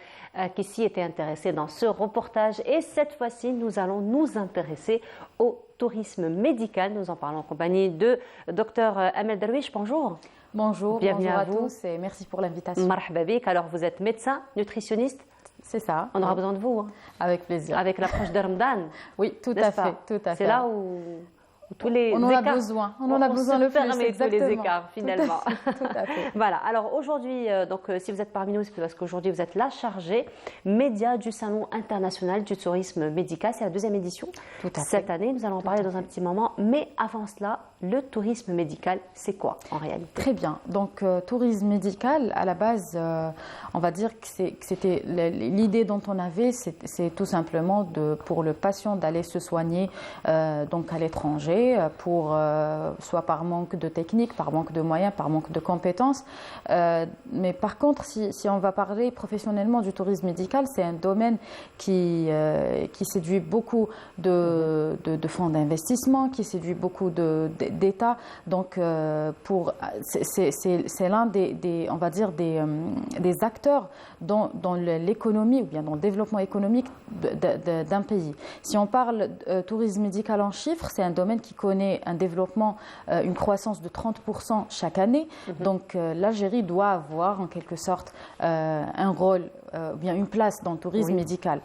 qui s'y était intéressée dans ce reportage. Et cette fois-ci, nous allons nous intéresser au tourisme médical. Nous en parlons en compagnie de Dr Amel Darwish. Bonjour.
Bonjour,
bienvenue
bonjour
à
à
vous.
tous et merci pour l'invitation.
Marhaba bik. Alors, vous êtes médecin, nutritionniste?
C'est ça.
On aura besoin de vous. Hein.
Avec plaisir.
Avec l'approche de Ramadan.
Oui, tout à fait.
C'est là où tous les
on en
écarts,
a besoin. On en a besoin le plus.
Tous les écarts, finalement.
Tout à fait.
Voilà. Alors aujourd'hui, si vous êtes parmi nous, c'est parce qu'aujourd'hui vous êtes la chargée média du Salon international du tourisme médical. C'est la 2e édition.
Tout à fait.
Cette année, nous allons en parler dans un petit moment. Mais avant cela, le tourisme médical, c'est quoi en réalité?
Très bien. Donc, tourisme médical, à la base, on va dire que c'était l'idée dont on avait, c'est tout simplement pour le patient d'aller se soigner donc à l'étranger, soit par manque de technique, par manque de moyens, par manque de compétences. Mais par contre, si on va parler professionnellement du tourisme médical, c'est un domaine qui séduit beaucoup de fonds d'investissement, qui séduit beaucoup d'États. Donc, c'est l'un on va dire des acteurs dans l'économie ou bien dans le développement économique d'un pays. Si on parle tourisme médical en chiffres, c'est un domaine qui connaît un développement, une croissance de 30% chaque année. Donc l'Algérie doit avoir en quelque sorte un rôle, bien une place dans le tourisme médical.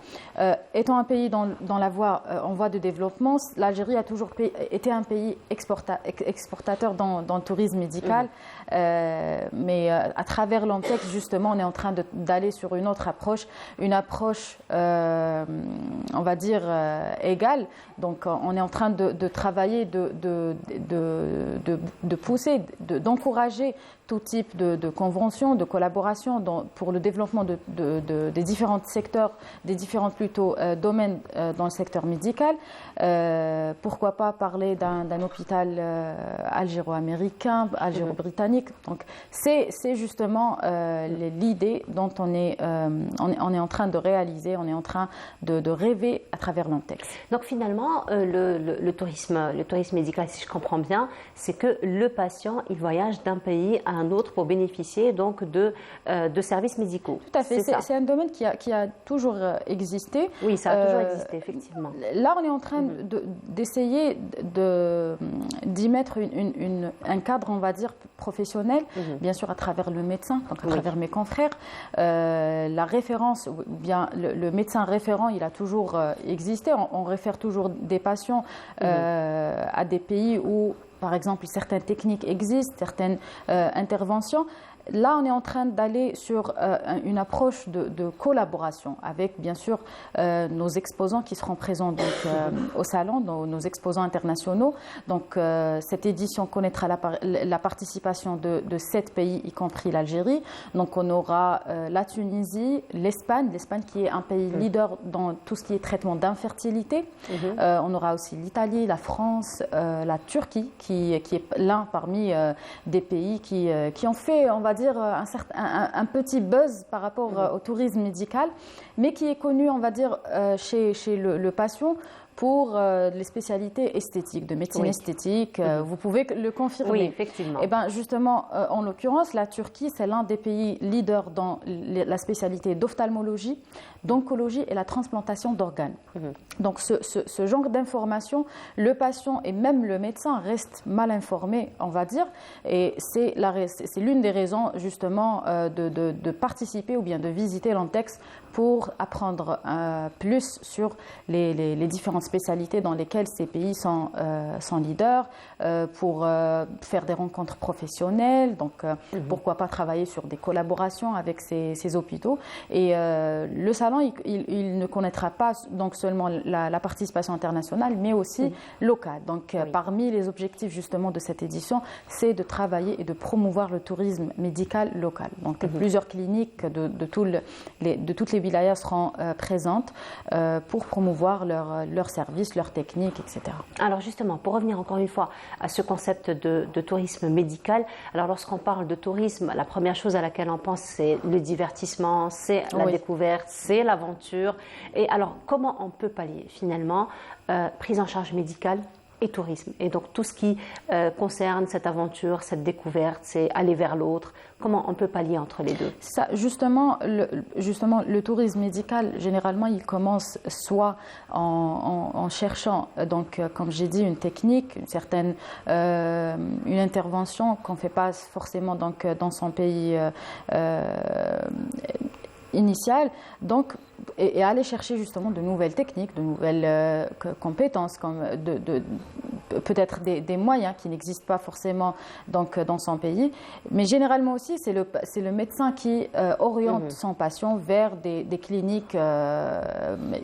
Étant un pays en voie de développement, l'Algérie a toujours été un pays exportateur dans le tourisme médical. Mais à travers l'Antex, justement, on est en train d'aller sur une autre approche, une approche, on va dire, égale. Donc, on est en train de travailler, de pousser, d'encourager tout type de conventions, de collaboration pour le développement des différents secteurs, des différents plutôt domaines dans le secteur médical. Pourquoi pas parler d'un hôpital algéro-américain, algéro-britannique. Donc c'est justement l'idée dont on est en train de réaliser, on est en train de rêver à travers l'Antex.
Donc finalement, le tourisme médical, si je comprends bien, c'est que le patient, il voyage d'un pays à un autre pour bénéficier donc de services médicaux.
Tout à fait. C'est un domaine qui a toujours existé.
Oui, ça a toujours existé, effectivement.
Là, on est en train d'essayer d'y mettre un cadre, on va dire, professionnel, bien sûr à travers le médecin, donc à travers mes confrères. La référence, bien le médecin référent, il a toujours existé. On réfère toujours des patients à des pays où, par exemple, certaines techniques existent, certaines interventions. Là, on est en train d'aller sur une approche de collaboration avec, bien sûr, nos exposants qui seront présents donc, au salon, nos exposants internationaux. Donc, cette édition connaîtra la participation de 7 pays, y compris l'Algérie. Donc, on aura la Tunisie, l'Espagne qui est un pays leader dans tout ce qui est traitement d'infertilité. On aura aussi l'Italie, la France, la Turquie, qui est l'un parmi des pays qui ont fait, on va dire, un petit buzz par rapport au tourisme médical, mais qui est connu, on va dire, chez le patient pour les spécialités esthétiques, de médecine esthétique. Vous pouvez le confirmer.
Oui, effectivement.
Et bien, justement, en l'occurrence, la Turquie, c'est l'un des pays leaders dans la spécialité d'ophtalmologie, d'oncologie et la transplantation d'organes. Donc, ce genre d'informations, le patient et même le médecin restent mal informés, on va dire. Et c'est l'une des raisons, justement, de participer ou bien de visiter l'Antex pour apprendre plus sur les différentes spécialités dans lesquelles ces pays sont leaders, pour faire des rencontres professionnelles, donc pourquoi pas travailler sur des collaborations avec ces hôpitaux. Et le salon, il ne connaîtra pas donc seulement la participation internationale, mais aussi locale. Donc parmi les objectifs justement de cette édition, c'est de travailler et de promouvoir le tourisme médical local. Donc plusieurs cliniques de toutes les wilayas seront présentes pour promouvoir leurs services, leurs techniques, etc.
Alors justement, pour revenir encore une fois à ce concept de tourisme médical, alors lorsqu'on parle de tourisme, la première chose à laquelle on pense, c'est le divertissement, c'est la découverte, c'est l'aventure. Et alors, comment on peut pallier finalement prise en charge médicale, et tourisme. Et donc tout ce qui concerne cette aventure, cette découverte, c'est aller vers l'autre. Comment on peut pallier entre les deux?
Ça, justement, le tourisme médical, généralement, il commence soit en cherchant, donc, comme j'ai dit, une technique, une intervention qu'on ne fait pas forcément donc, dans son pays initial, donc, et aller chercher justement de nouvelles techniques, de nouvelles compétences, comme peut-être des moyens qui n'existent pas forcément donc, dans son pays. Mais généralement aussi, c'est le médecin qui oriente son patient vers des cliniques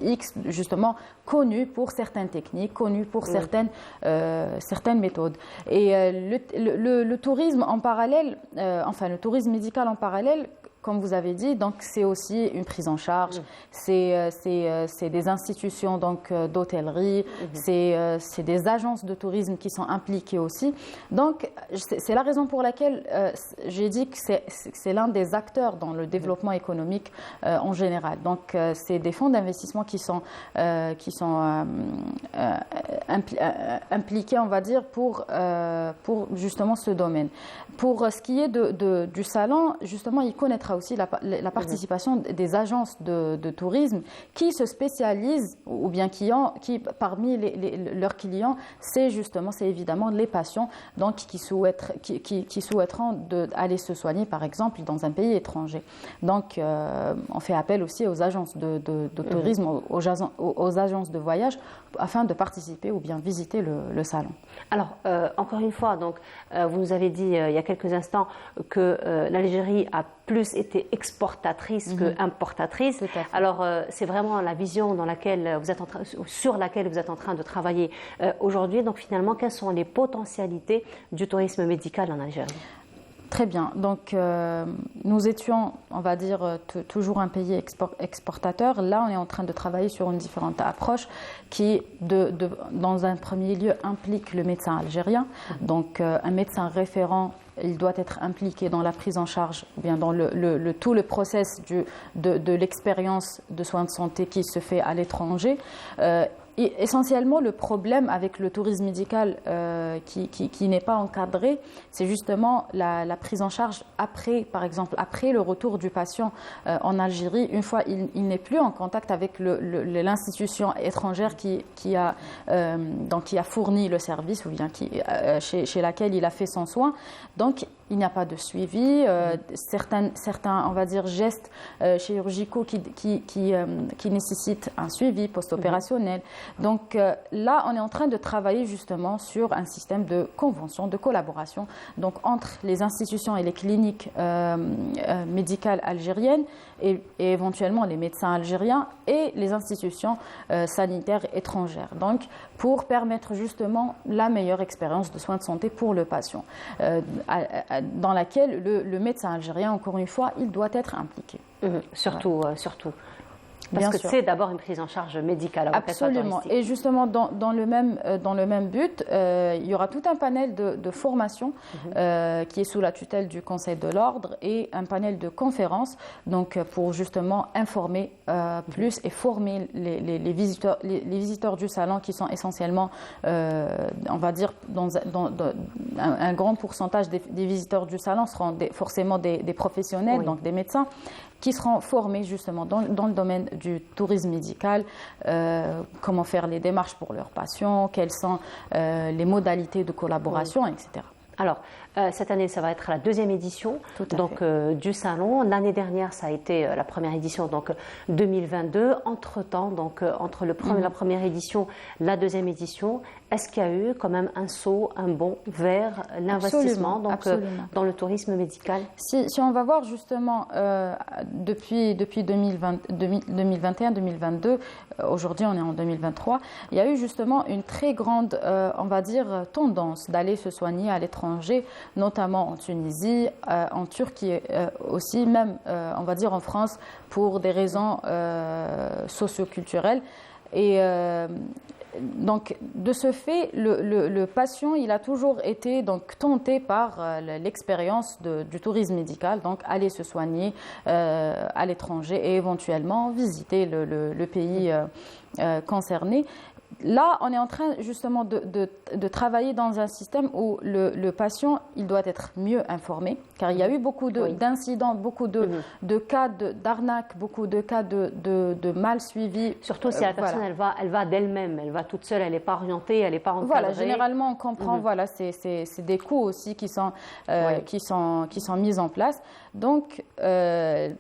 X, justement, connues pour certaines techniques, connues pour certaines méthodes. Et le tourisme en parallèle, le tourisme médical en parallèle, comme vous avez dit, donc c'est aussi une prise en charge, c'est des institutions donc d'hôtellerie, c'est des agences de tourisme qui sont impliquées aussi. Donc c'est la raison pour laquelle j'ai dit que c'est l'un des acteurs dans le développement économique en général. Donc c'est des fonds d'investissement qui sont impliqués, on va dire, pour justement ce domaine. Pour ce qui est du salon, justement, il connaîtra aussi la participation des agences de tourisme qui se spécialisent, ou bien qui parmi leurs clients, c'est évidemment les patients donc, qui souhaiteront aller se soigner, par exemple, dans un pays étranger. Donc, on fait appel aussi aux agences de tourisme, aux agences de voyage, afin de participer ou bien visiter le salon.
Alors, encore une fois, donc, vous nous avez dit il y a quelques instants que l'Algérie a plus été exportatrice que importatrice. Alors, c'est vraiment la vision sur laquelle vous êtes en train de travailler aujourd'hui. Donc, finalement, quelles sont les potentialités du tourisme médical en Algérie?
Très bien. Donc, nous étions, on va dire, toujours un pays exportateur. Là, on est en train de travailler sur une différente approche qui, dans un premier lieu, implique le médecin algérien. Donc, un médecin référent, il doit être impliqué dans la prise en charge, ou bien dans tout le process de l'expérience de soins de santé qui se fait à l'étranger. Et essentiellement, le problème avec le tourisme médical qui n'est pas encadré, c'est justement la prise en charge après, par exemple, après le retour du patient en Algérie, une fois il n'est plus en contact avec l'institution étrangère qui a fourni le service ou bien chez laquelle il a fait son soin. Donc, il n'y a pas de suivi, certains, on va dire, gestes chirurgicaux qui nécessitent un suivi post-opérationnel. Donc là, on est en train de travailler justement sur un système de convention, de collaboration donc, entre les institutions et les cliniques médicales algériennes et éventuellement les médecins algériens et les institutions sanitaires étrangères. Donc, pour permettre justement la meilleure expérience de soins de santé pour le patient, dans laquelle le médecin algérien, encore une fois, il doit être impliqué.
Surtout. Parce que c'est d'abord une prise en charge médicale.
Absolument. Et justement, dans le même but, il y aura tout un panel de formation qui est sous la tutelle du Conseil de l'Ordre et un panel de conférences donc, pour justement informer plus et former les visiteurs du salon qui sont essentiellement, on va dire, dans un grand pourcentage des visiteurs du salon seront forcément des professionnels, donc des médecins, qui seront formés justement dans le domaine du tourisme médical, comment faire les démarches pour leurs patients, quelles sont les modalités de collaboration, etc.
Alors, cette année, ça va être la deuxième édition du salon. L'année dernière, ça a été la première édition, donc 2022. Entre-temps, donc entre la première édition, la deuxième édition, est-ce qu'il y a eu quand même un saut, un bond vers l'investissement dans le tourisme médical?
Si on va voir justement depuis 2021-2022, aujourd'hui on est en 2023, il y a eu justement une très grande, on va dire, tendance d'aller se soigner à l'étranger, notamment en Tunisie, en Turquie aussi, même on va dire en France, pour des raisons socio-culturelles. Et donc, de ce fait, le patient, il a toujours été donc, tenté par l'expérience du tourisme médical, donc aller se soigner à l'étranger et éventuellement visiter le pays concerné. là, on est en train justement de travailler dans un système où le patient, il doit être mieux informé, car il y a eu beaucoup d'incidents, beaucoup de cas d'arnaque, beaucoup de cas de mal suivi.
Surtout si la personne, elle va d'elle-même, elle va toute seule, elle n'est pas orientée, elle n'est pas encadrée.
Voilà, généralement, on comprend, voilà, c'est des coûts aussi qui sont mis en place. Donc,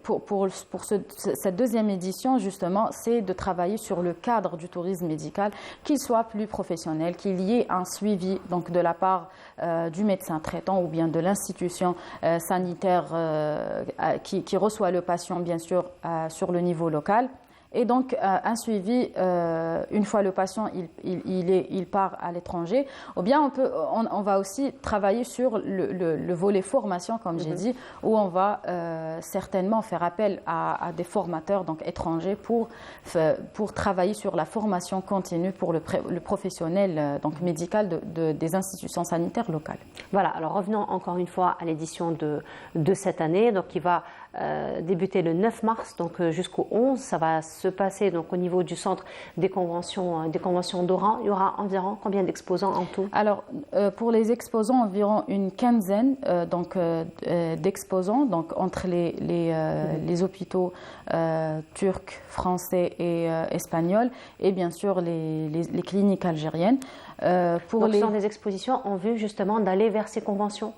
pour cette deuxième édition, justement, c'est de travailler sur le cadre du tourisme médical, qu'il soit plus professionnel, qu'il y ait un suivi donc, de la part du médecin traitant ou bien de l'institution sanitaire qui reçoit le patient, bien sûr, sur le niveau local. Et donc, un suivi, une fois le patient il part à l'étranger, ou bien on va aussi travailler sur le volet formation, comme j'ai dit, où on va certainement faire appel à des formateurs donc étrangers pour travailler sur la formation continue pour le professionnel donc médical des institutions sanitaires locales.
Voilà, alors revenons encore une fois à l'édition de cette année, donc qui va débuter le 9 mars donc jusqu'au 11. Ça va se passer donc au niveau du centre des conventions d'Oran. Il y aura environ combien d'exposants en tout?
Alors pour les exposants, environ une quinzaine d'exposants donc entre les hôpitaux turcs, français et espagnols et bien sûr les cliniques algériennes.
Donc ce sont des expositions en vue justement d'aller vers ces conventions.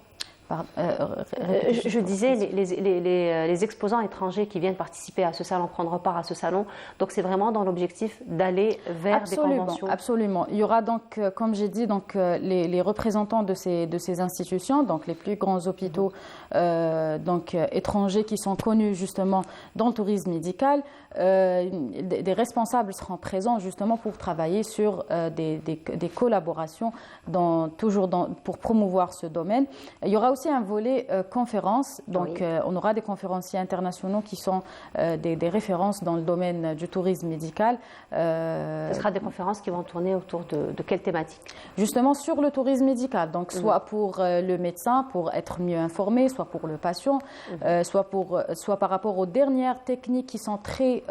Je disais, les exposants étrangers qui viennent participer à ce salon, prendre part à ce salon, donc c'est vraiment dans l'objectif d'aller vers des conventions.
Absolument. Il y aura donc, comme j'ai dit, donc, les représentants de ces institutions, donc les plus grands hôpitaux donc, étrangers qui sont connus justement dans le tourisme médical. Des responsables seront présents justement pour travailler sur des collaborations pour promouvoir ce domaine. Il y aura aussi un volet conférence, donc on aura des conférenciers internationaux qui sont des références dans le domaine du tourisme médical.
Ce sera des conférences qui vont tourner autour de quelle thématique?
Justement sur le tourisme médical, donc soit pour le médecin pour être mieux informé, soit pour le patient, soit par rapport aux dernières techniques qui sont très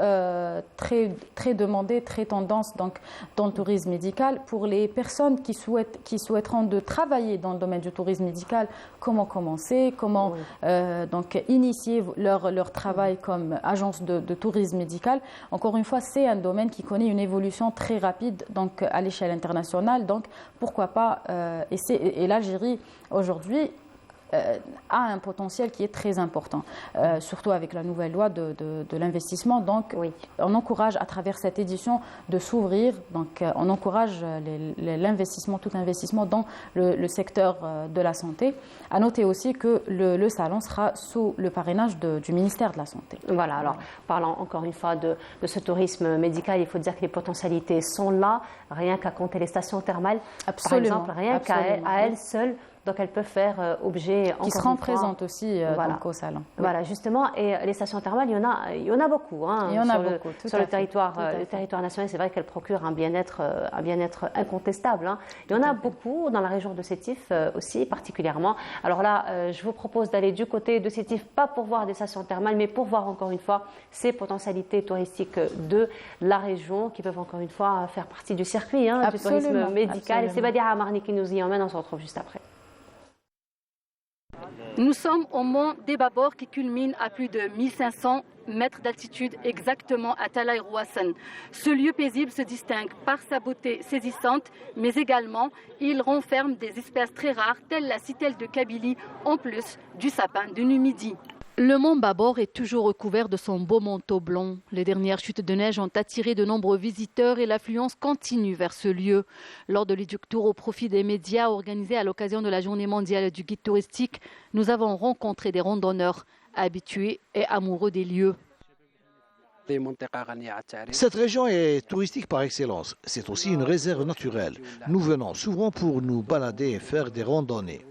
demandées, très tendances donc, dans le tourisme médical. Pour les personnes qui souhaiteront de travailler dans le domaine du tourisme médical, comment commencer, comment donc initier leur travail comme agence de tourisme médical. Encore une fois, c'est un domaine qui connaît une évolution très rapide donc, à l'échelle internationale. Donc, pourquoi pas et l'Algérie, aujourd'hui, a un potentiel qui est très important, surtout avec la nouvelle loi de l'investissement. Donc, on encourage à travers cette édition de s'ouvrir. Donc, on encourage l'investissement, tout investissement dans le secteur de la santé. À noter aussi que le salon sera sous le parrainage du ministère de la Santé.
Voilà, alors parlant encore une fois de ce tourisme médical, il faut dire que les potentialités sont là, rien qu'à compter les stations thermales.
Absolument.
Par exemple, rien qu'à elles seules. Donc elles peuvent faire objet
qui seront présentes aussi donc, au salon.
Voilà, justement, et les stations thermales, il y en a beaucoup. Hein,
il y en a beaucoup.
Sur le territoire national, c'est vrai qu'elles procurent un bien-être incontestable. Hein. Il y en a beaucoup dans la région de Sétif aussi, particulièrement. Alors là, je vous propose d'aller du côté de Sétif, pas pour voir des stations thermales, mais pour voir encore une fois ces potentialités touristiques de la région qui peuvent encore une fois faire partie du circuit du tourisme médical. Et c'est Badia Amarni qui nous y emmène. On se retrouve juste après.
Nous sommes au mont Debabor qui culmine à plus de 1500 mètres d'altitude exactement à Talaï Rouassan. Ce lieu paisible se distingue par sa beauté saisissante, mais également il renferme des espèces très rares telles la citelle de Kabylie en plus du sapin de Numidie. Le mont Babor est toujours recouvert de son beau manteau blanc. Les dernières chutes de neige ont attiré de nombreux visiteurs et l'affluence continue vers ce lieu. Lors de l'Educ Tour au profit des médias organisé à l'occasion de la journée mondiale du guide touristique, nous avons rencontré des randonneurs habitués et amoureux des lieux.
Cette région est touristique par excellence. C'est aussi une réserve naturelle. Nous venons souvent pour nous balader et faire des randonnées.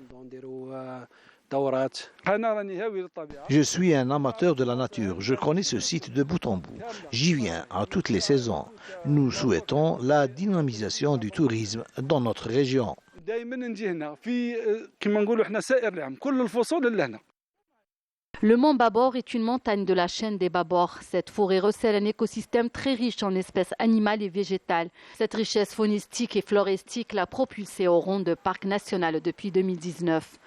Je suis un amateur de la nature. Je connais ce site de bout en bout. J'y viens à toutes les saisons. Nous souhaitons la dynamisation du tourisme dans notre région.
Le mont Babor est une montagne de la chaîne des Babor. Cette forêt recèle un écosystème très riche en espèces animales et végétales. Cette richesse faunistique et floristique l'a propulsée au rang de parc national depuis 2019.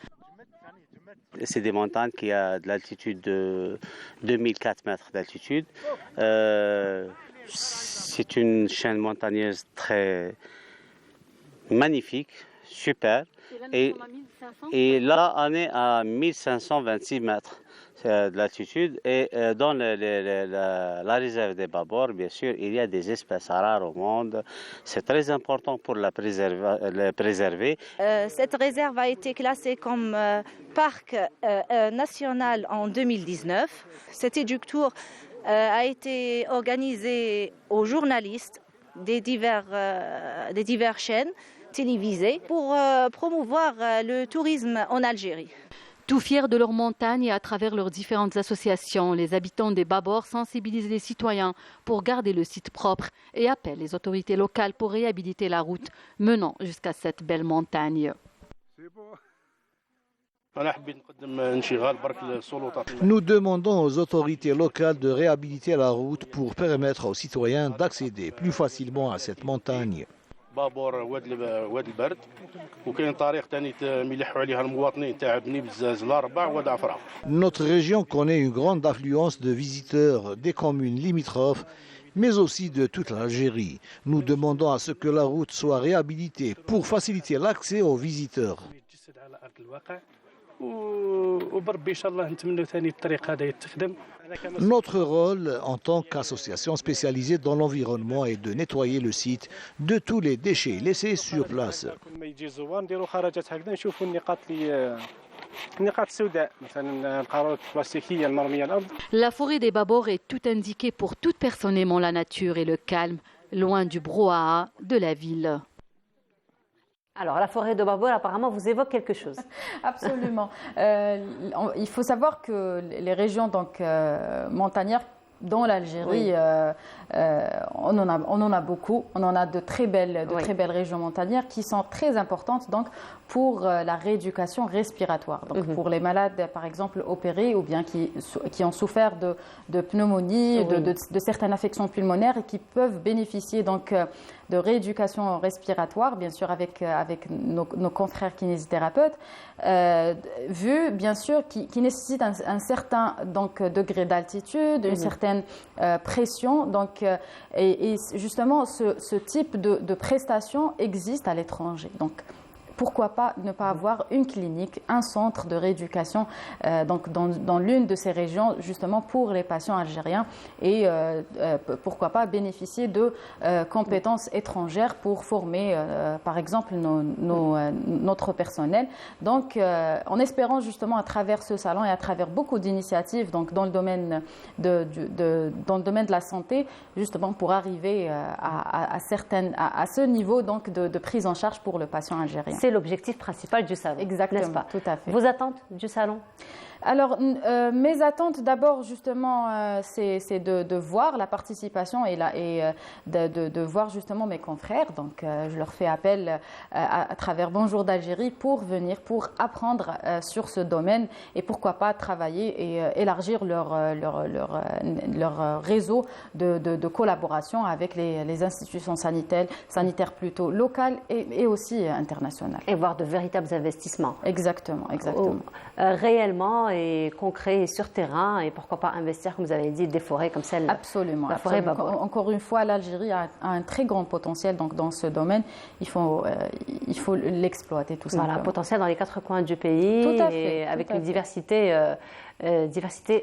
C'est des montagnes qui ont de l'altitude de 2004 mètres d'altitude. C'est une chaîne montagneuse très magnifique, super. Et là, on est à 1526 mètres de l'altitude. Et dans la réserve des Babor, bien sûr, il y a des espèces rares au monde. C'est très important pour la préserver.
Cette réserve a été classée comme parc national en 2019. Cet éductour a été organisé aux journalistes des diverses chaînes télévisées pour promouvoir le tourisme en Algérie.
Tout fiers de leur montagne et à travers leurs différentes associations, les habitants des Babor sensibilisent les citoyens pour garder le site propre et appellent les autorités locales pour réhabiliter la route menant jusqu'à cette belle montagne.
Nous demandons aux autorités locales de réhabiliter la route pour permettre aux citoyens d'accéder plus facilement à cette montagne. Notre région connaît une grande affluence de visiteurs des communes limitrophes, mais aussi de toute l'Algérie. Nous demandons à ce que la route soit réhabilitée pour faciliter l'accès aux visiteurs. Notre rôle en tant qu'association spécialisée dans l'environnement est de nettoyer le site de tous les déchets laissés sur place.
La forêt des Babor est tout indiquée pour toute personne aimant la nature et le calme, loin du brouhaha de la ville.
Alors, la forêt de Babor, apparemment, vous évoque quelque chose.
Absolument. Il faut savoir que les régions montagnardes dans l'Algérie, on en a beaucoup. On en a de très belles régions montagnardes qui sont très importantes donc, pour la rééducation respiratoire. Donc, pour les malades, par exemple, opérés ou bien qui ont souffert de pneumonie, de certaines affections pulmonaires et qui peuvent bénéficier donc, de rééducation respiratoire, bien sûr avec nos confrères kinésithérapeutes, vu bien sûr qui nécessite un certain donc, degré d'altitude, une certaine pression. Donc, et justement, ce type de prestation existe à l'étranger. Donc, pourquoi pas ne pas avoir une clinique, un centre de rééducation donc dans l'une de ces régions justement pour les patients algériens et pourquoi pas bénéficier de compétences étrangères pour former par exemple notre personnel. Donc en espérant justement à travers ce salon et à travers beaucoup d'initiatives donc dans le domaine dans le domaine de la santé justement pour arriver à ce niveau donc de prise en charge pour le patient algérien.
C'est l'objectif principal du salon.
Exactement,
n'est-ce pas?
tout à fait.
Vos attentes du salon?
Alors, mes attentes, d'abord, justement, c'est de voir la participation et de voir justement mes confrères. Donc, je leur fais appel à travers Bonjour d'Algérie pour venir, pour apprendre sur ce domaine et pourquoi pas travailler et élargir leur réseau de collaboration avec les institutions sanitaires plutôt locales et aussi internationales.
Et voir de véritables investissements.
Exactement.
Réellement et concret et sur terrain et pourquoi pas investir, comme vous avez dit, des forêts comme celle-là.
Absolument.
La forêt Babor.
Encore une fois, l'Algérie a un très grand potentiel donc, dans ce domaine. Il faut l'exploiter tout simplement.
Voilà, potentiel dans les 4 coins du pays
tout à fait,
et avec une diversité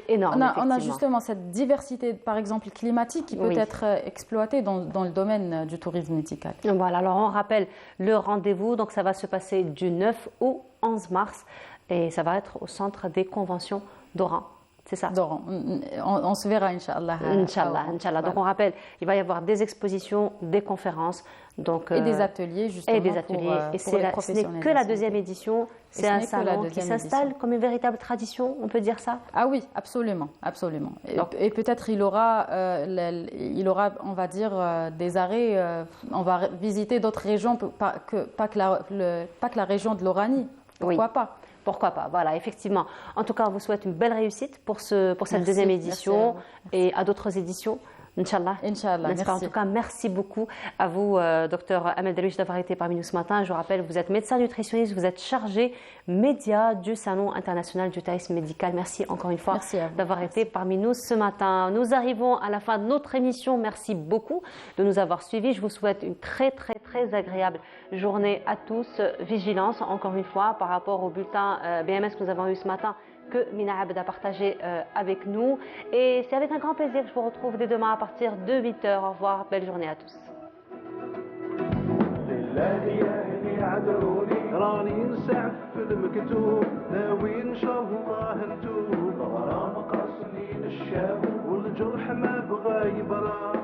énorme.
On a justement cette diversité, par exemple, climatique qui peut être exploitée dans le domaine du tourisme médical.
Voilà, alors on rappelle le rendez-vous, donc ça va se passer du 9 au 11 mars et ça va être au centre des conventions d'Oran. C'est ça.
d'Oran. On se verra, Inch'Allah.
Inch'Allah. Donc on rappelle, il va y avoir des expositions, des conférences. Donc,
et des ateliers, justement.
Et des ateliers. Ce n'est que la deuxième édition. C'est un salon qui s'installe comme une véritable tradition, on peut dire ça?
Ah oui, absolument. Et peut-être il aura, on va dire, des arrêts. On va visiter d'autres régions, pas que la région de l'Oranie. Pourquoi pas?
Pourquoi pas, voilà, effectivement. En tout cas, on vous souhaite une belle réussite pour cette deuxième édition et à d'autres éditions. Inch'Allah.
Inch'Allah, merci.
En tout cas, merci beaucoup à vous, docteur Amel Darwish, d'avoir été parmi nous ce matin. Je vous rappelle, vous êtes médecin nutritionniste, vous êtes chargé média du Salon international du tourisme médical. Merci encore une fois d'avoir été parmi nous ce matin. Nous arrivons à la fin de notre émission. Merci beaucoup de nous avoir suivis. Je vous souhaite une très, très, très agréable journée à tous. Vigilance, encore une fois, par rapport au bulletin BMS que nous avons eu ce matin, que Mina Abed a partagé avec nous. Et c'est avec un grand plaisir que je vous retrouve dès demain à partir de 8h. Au revoir, belle journée à tous.
والجرح ما بغى يبرى